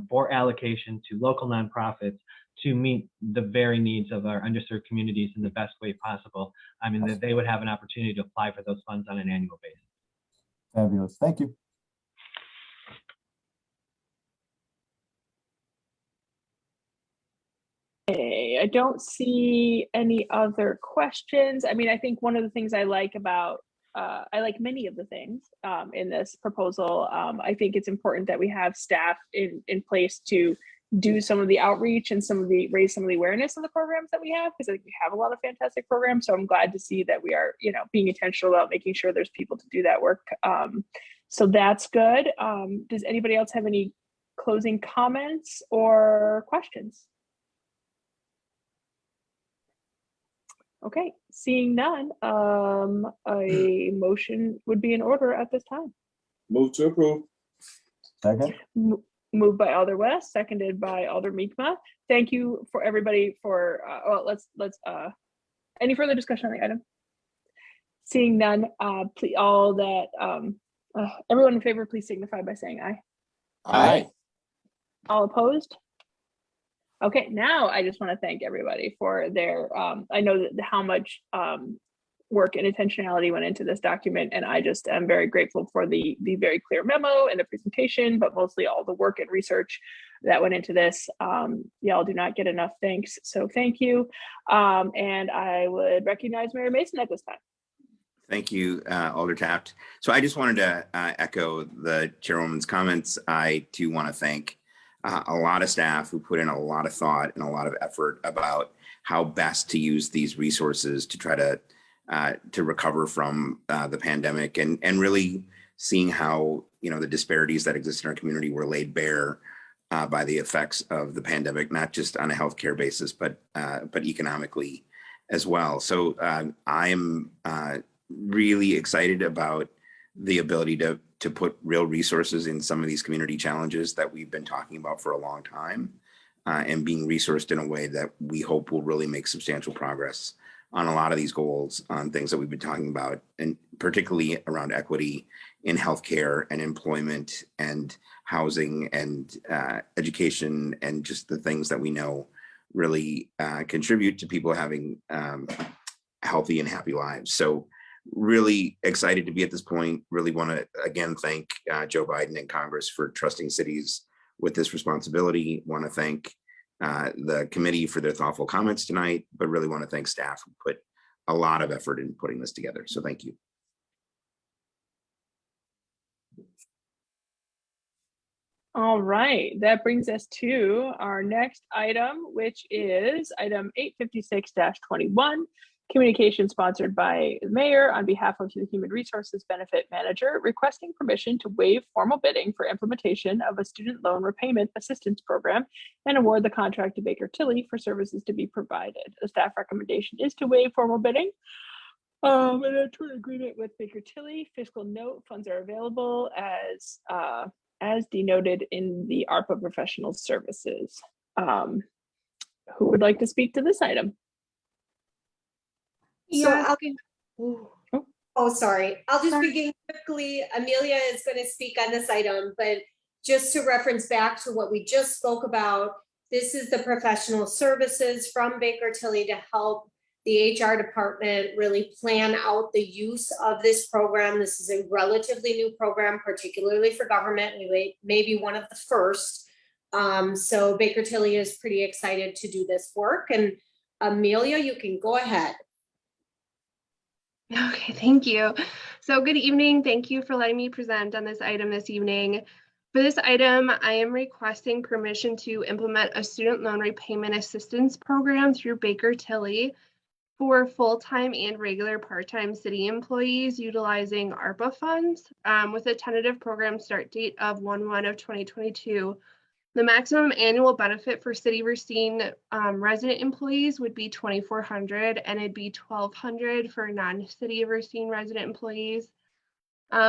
for allocation to local nonprofits to meet the very needs of our underserved communities in the best way possible. I mean, that they would have an opportunity to apply for those funds on an annual basis. Fabulous, thank you. Okay, I don't see any other questions. I mean, I think one of the things I like about, I like many of the things in this proposal. I think it's important that we have staff in place to do some of the outreach and raise some of the awareness of the programs that we have, because I think we have a lot of fantastic programs. So I'm glad to see that we are, you know, being intentional about making sure there's people to do that work. So that's good. Does anybody else have any closing comments or questions? Okay, seeing none, a motion would be in order at this time. Move to approve. Second. Moved by Alder West, seconded by Alder Meekma. Thank you for everybody for, well, let's any further discussion on the item? Seeing none, please, all that, everyone in favor, please signify by saying aye. Aye. All opposed? Okay, now I just want to thank everybody for their, I know that how much work and intentionality went into this document, and I just am very grateful for the very clear memo and the presentation, but mostly all the work and research that went into this. Y'all do not get enough thanks, so thank you. And I would recognize Mary Mason at this time. Thank you, Alder Taft. So I just wanted to echo the chairwoman's comments. I too want to thank a lot of staff who put in a lot of thought and a lot of effort about how best to use these resources to try to recover from the pandemic, and really seeing how, you know, the disparities that exist in our community were laid bare by the effects of the pandemic, not just on a healthcare basis, but economically as well. So I'm really excited about the ability to put real resources in some of these community challenges that we've been talking about for a long time, and being resourced in a way that we hope will really make substantial progress on a lot of these goals, on things that we've been talking about, and particularly around equity in healthcare and employment and housing and education, and just the things that we know really contribute to people having healthy and happy lives. So really excited to be at this point. Really want to again thank Joe Biden and Congress for trusting cities with this responsibility. Want to thank the committee for their thoughtful comments tonight, but really want to thank staff who put a lot of effort in putting this together. So thank you. All right, that brings us to our next item, which is item 856-21, communication sponsored by the mayor on behalf of the Human Resources Benefit Manager, requesting permission to waive formal bidding for implementation of a student loan repayment assistance program and award the contract to Baker Tilly for services to be provided. The staff recommendation is to waive formal bidding. And enter an agreement with Baker Tilly. Fiscal note funds are available as denoted in the ARPA professional services. Who would like to speak to this item? So sorry. I'll just begin quickly. Amelia is going to speak on this item, but just to reference back to what we just spoke about, this is the professional services from Baker Tilly to help the HR department really plan out the use of this program. This is a relatively new program, particularly for government. We may be one of the first. So Baker Tilly is pretty excited to do this work. And Amelia, you can go ahead. Okay, thank you. So good evening. Thank you for letting me present on this item this evening. For this item, I am requesting permission to implement a student loan repayment assistance program through Baker Tilly for full-time and regular part-time city employees utilizing ARPA funds, with a tentative program start date of 1/1/2022. The maximum annual benefit for City of Racine resident employees would be $2,400, and it'd be $1,200 for non-City of Racine resident employees.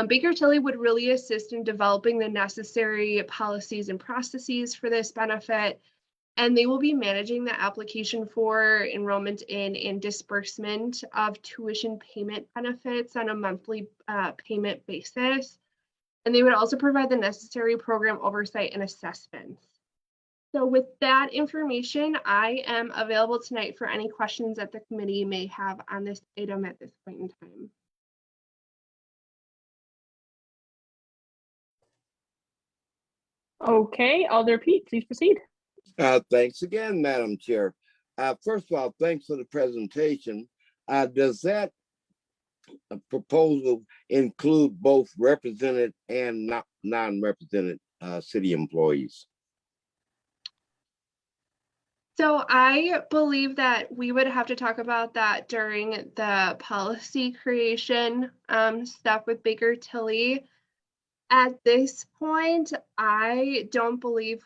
Baker Tilly would really assist in developing the necessary policies and processes for this benefit, and they will be managing the application for enrollment in and disbursement of tuition payment benefits on a monthly payment basis. And they would also provide the necessary program oversight and assessments. So with that information, I am available tonight for any questions that the committee may have on this item at this point in time. Okay, Alder Pete, please proceed. Thanks again, Madam Chair. First of all, thanks for the presentation. Does that proposal include both represented and non-represented city employees? So I believe that we would have to talk about that during the policy creation stuff with Baker Tilly. At this point, I don't believe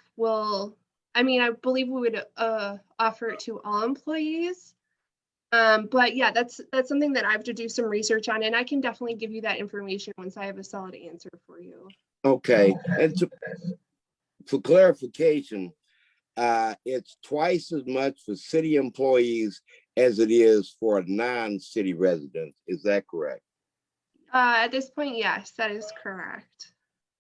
I believe we would offer it to all employees. But yeah, that's something that I have to do some research on, and I can definitely give you that information once I have a solid answer for you. Okay, and for clarification, it's twice as much for city employees as it is for non-city residents. Is that correct? At this point, yes, that is correct.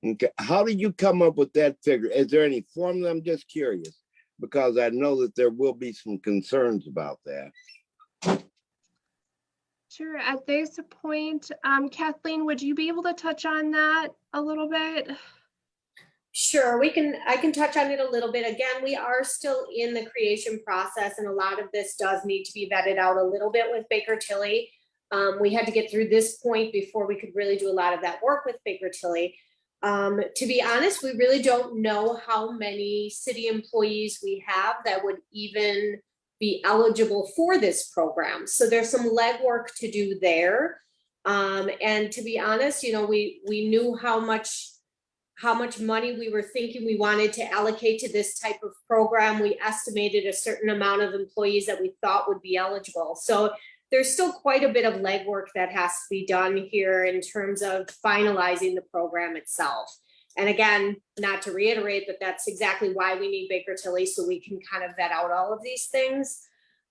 Okay, how did you come up with that figure? Is there any formula? I'm just curious, because I know that there will be some concerns about that. Sure. At this point, Kathleen, would you be able to touch on that a little bit? Sure, I can touch on it a little bit. Again, we are still in the creation process, and a lot of this does need to be vetted out a little bit with Baker Tilly. We had to get through this point before we could really do a lot of that work with Baker Tilly. To be honest, we really don't know how many city employees we have that would even be eligible for this program. So there's some legwork to do there. And to be honest, you know, we knew how much money we were thinking we wanted to allocate to this type of program. We estimated a certain amount of employees that we thought would be eligible. So there's still quite a bit of legwork that has to be done here in terms of finalizing the program itself. And again, not to reiterate, but that's exactly why we need Baker Tilly, so we can kind of vet out all of these things.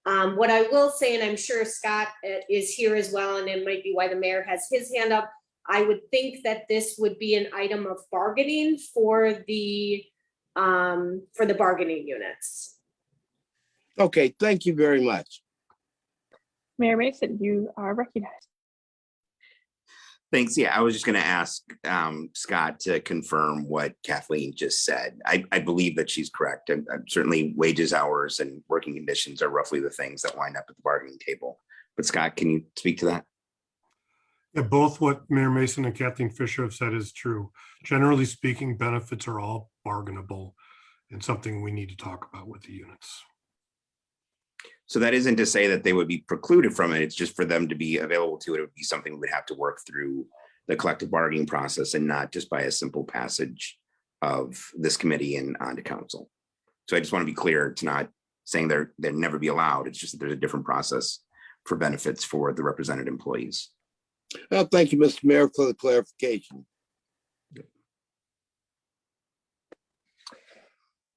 What I will say, and I'm sure Scott is here as well, and it might be why the mayor has his hand up, I would think that this would be an item of bargaining for the bargaining units. Okay, thank you very much. Mayor Mason, you are recognized. Thanks. Yeah, I was just going to ask Scott to confirm what Kathleen just said. I believe that she's correct. And certainly wages, hours, and working conditions are roughly the things that wind up at the bargaining table. But Scott, can you speak to that? Yeah, both what Mayor Mason and Kathleen Fisher have said is true. Generally speaking, benefits are all bargainable and something we need to talk about with the units. So that isn't to say that they would be precluded from it. It's just for them to be available to it. It would be something we would have to work through the collective bargaining process and not just by a simple passage of this committee and onto council. So I just want to be clear. It's not saying they'll never be allowed. It's just that there's a different process for benefits for the represented employees. Well, thank you, Mr. Mayor, for the clarification.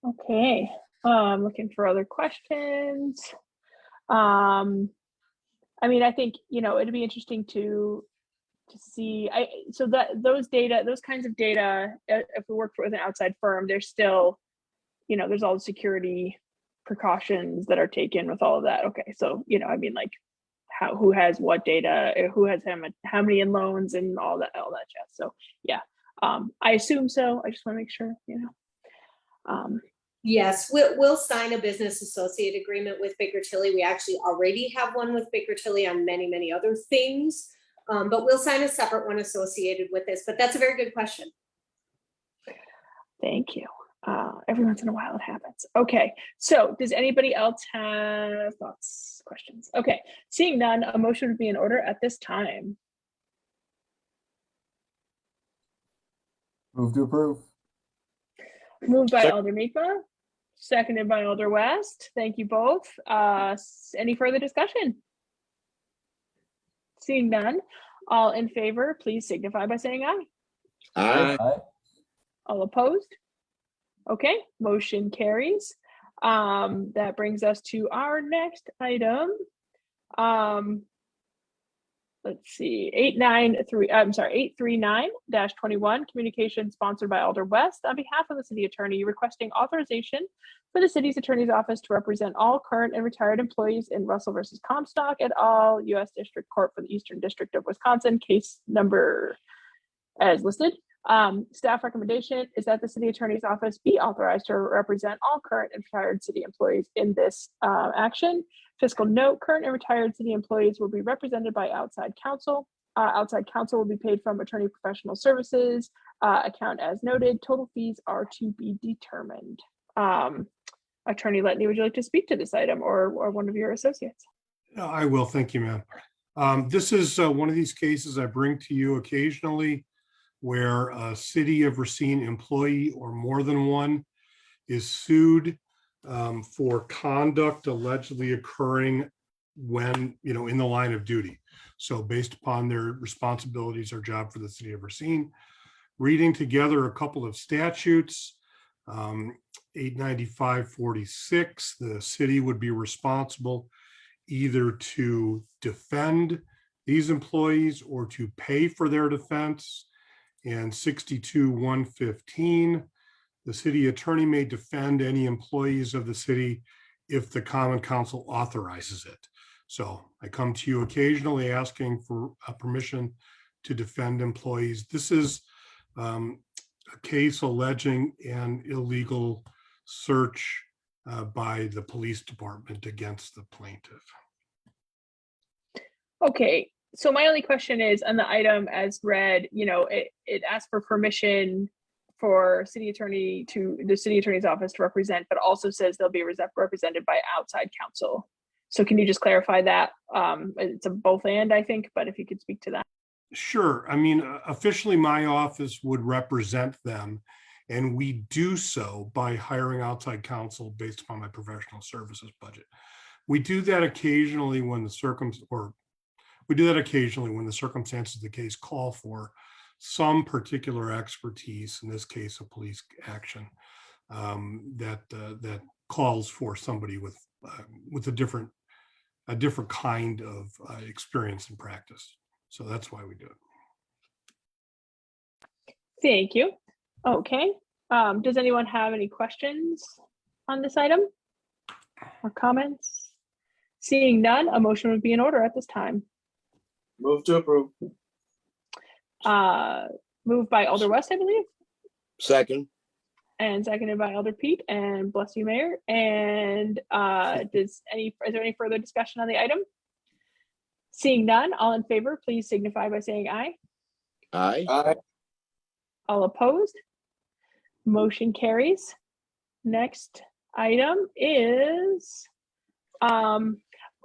Okay, looking for other questions. I mean, I think, you know, it'd be interesting to see, so that those kinds of data, if we work with an outside firm, there's still, you know, there's all the security precautions that are taken with all of that. Okay, so, you know, I mean, like who has what data, who has how many in loans and all that jazz. So yeah, I assume so. I just want to make sure, you know. Yes, we'll sign a business associate agreement with Baker Tilly. We actually already have one with Baker Tilly on many other things, but we'll sign a separate one associated with this. But that's a very good question. Thank you. Every once in a while it happens. Okay, so does anybody else have thoughts, questions? Okay, seeing none, a motion would be in order at this time. Move to approve. Moved by Alder Mikva, seconded by Alder West. Thank you both. Any further discussion? Seeing none, all in favor, please signify by saying aye. Aye. All opposed? Okay, motion carries. That brings us to our next item. Let's see, 839-21, communication sponsored by Alder West on behalf of the city attorney requesting authorization for the city's attorney's office to represent all current and retired employees in Russell versus Comstock et al. U.S. District Court for the Eastern District of Wisconsin, case number as listed. Staff recommendation is that the city attorney's office be authorized to represent all current and retired city employees in this action. Fiscal note, current and retired city employees will be represented by outside counsel. Outside counsel will be paid from attorney professional services account as noted. Total fees are to be determined. Attorney Letney, would you like to speak to this item or one of your associates? I will, thank you, ma'am. This is one of these cases I bring to you occasionally where a city of Racine employee or more than one is sued for conduct allegedly occurring when, you know, in the line of duty. So based upon their responsibilities or job for the city of Racine, reading together a couple of statutes, 895-46, the city would be responsible either to defend these employees or to pay for their defense. And 62-115, the city attorney may defend any employees of the city if the common council authorizes it. So I come to you occasionally asking for permission to defend employees. This is a case alleging an illegal search by the police department against the plaintiff. Okay, So my only question is on the item as read, it asks for permission for the city attorney's office to represent, but also says they'll be represented by outside counsel. So can you just clarify that? It's a both and, I think, but if you could speak to that. Sure. I mean, officially, my office would represent them, and we do so by hiring outside counsel based upon my professional services budget. We do that occasionally when the circumstances of the case call for some particular expertise, in this case, a police action, that calls for somebody with a different kind of experience and practice. So that's why we do it. Thank you. Okay. Does anyone have any questions on this item or comments? Seeing none, a motion would be in order at this time. Move to approve. Moved by Alder West, I believe, Second. and seconded by Alder Pete, and bless you, Mayor. And is there any further discussion on the item? Seeing none, all in favor, please signify by saying aye. Aye. Aye. All opposed? Motion carries. Next item is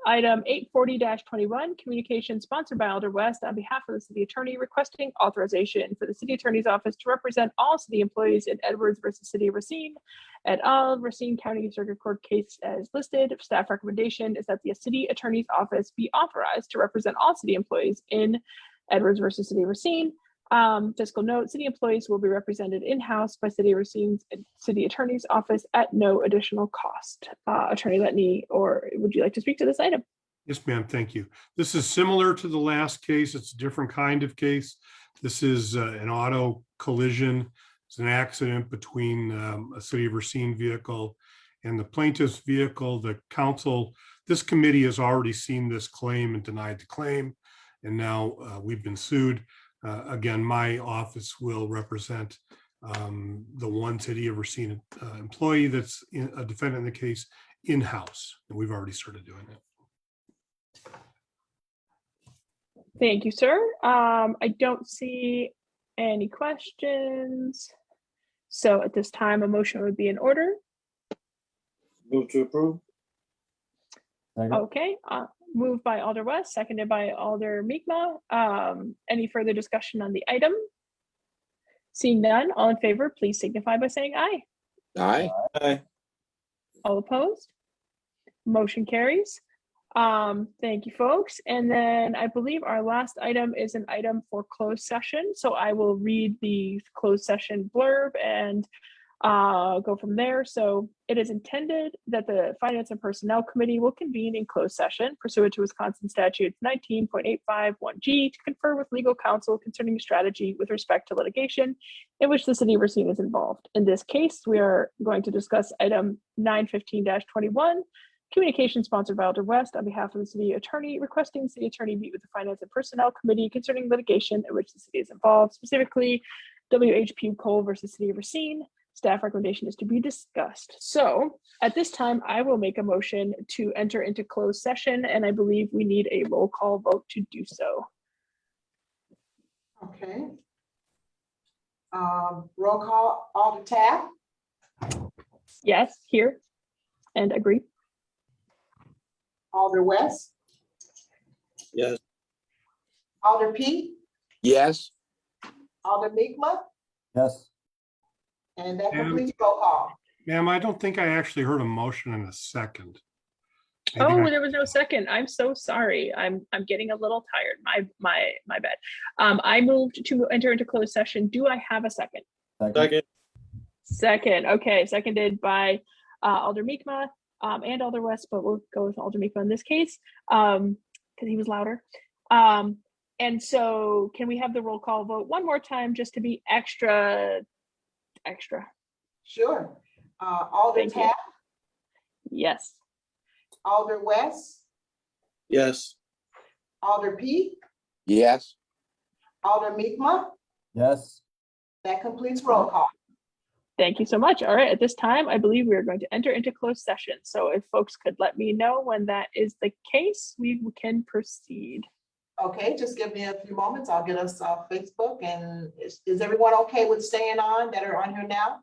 item 840-21, communication sponsored by Alder West on behalf of the city attorney requesting authorization for the city attorney's office to represent all city employees in Edwards versus City of Racine et al. Racine County Circuit Court case as listed. Staff recommendation is that the city attorney's office be authorized to represent all city employees in Edwards versus City of Racine. Fiscal note, city employees will be represented in-house by City of Racine's city attorney's office at no additional cost. Attorney Letney, or would you like to speak to this item? Yes, ma'am. Thank you. This is similar to the last case. It's a different kind of case. This is an auto collision. It's an accident between a City of Racine vehicle and the plaintiff's vehicle. This committee has already seen this claim and denied the claim, and now we've been sued. Again, my office will represent the one City of Racine employee that's a defendant in the case in-house, and we've already started doing it. Thank you, sir. I don't see any questions. So at this time, a motion would be in order. Move to approve. Okay, moved by Alder West, seconded by Alder Mi'kmaq. Any further discussion on the item? Seeing none, all in favor, please signify by saying aye. Aye. Aye. All opposed? Motion carries. Thank you, folks. And then I believe our last item is an item for closed session. So I will read the closed session blurb and go from there. So it is intended that the Finance and Personnel Committee will convene in closed session pursuant to Wisconsin Statutes 19.851G to confer with legal counsel concerning strategy with respect to litigation in which the City of Racine is involved. In this case, we are going to discuss item 915-21, communication sponsored by Alder West on behalf of the city attorney requesting city attorney meet with the Finance and Personnel Committee concerning litigation in which the city is involved, specifically WHP Cole versus City of Racine. Staff recommendation is to be discussed. So at this time, I will make a motion to enter into closed session, and I believe we need a roll call vote to do so. Okay. Roll call, Alder Taft. Yes, here, and agree. Alder West. Yes. Alder Pete. Yes. Alder Mi'kmaq. Yes. And that completes roll call. Ma'am, I don't think I actually heard a motion in a second. Oh, there was no second. I'm so sorry. I'm getting a little tired. My bad. I moved to enter into closed session. Do I have a second? Second. Second. Okay, seconded by Alder Mi'kmaq and Alder West, but we'll go with Alder Mi'kmaq in this case because he was louder. And so can we have the roll call vote one more time just to be extra? Sure. Alder Taft. Yes. Alder West. Yes. Alder Pete. Yes. Alder Mi'kmaq. Yes. That completes roll call. Thank you so much. All right, at this time, I believe we are going to enter into closed session. So if folks could let me know when that is the case, we can proceed. Okay, just give me a few moments. I'll get us off Facebook. And is everyone okay with staying on that are on here now?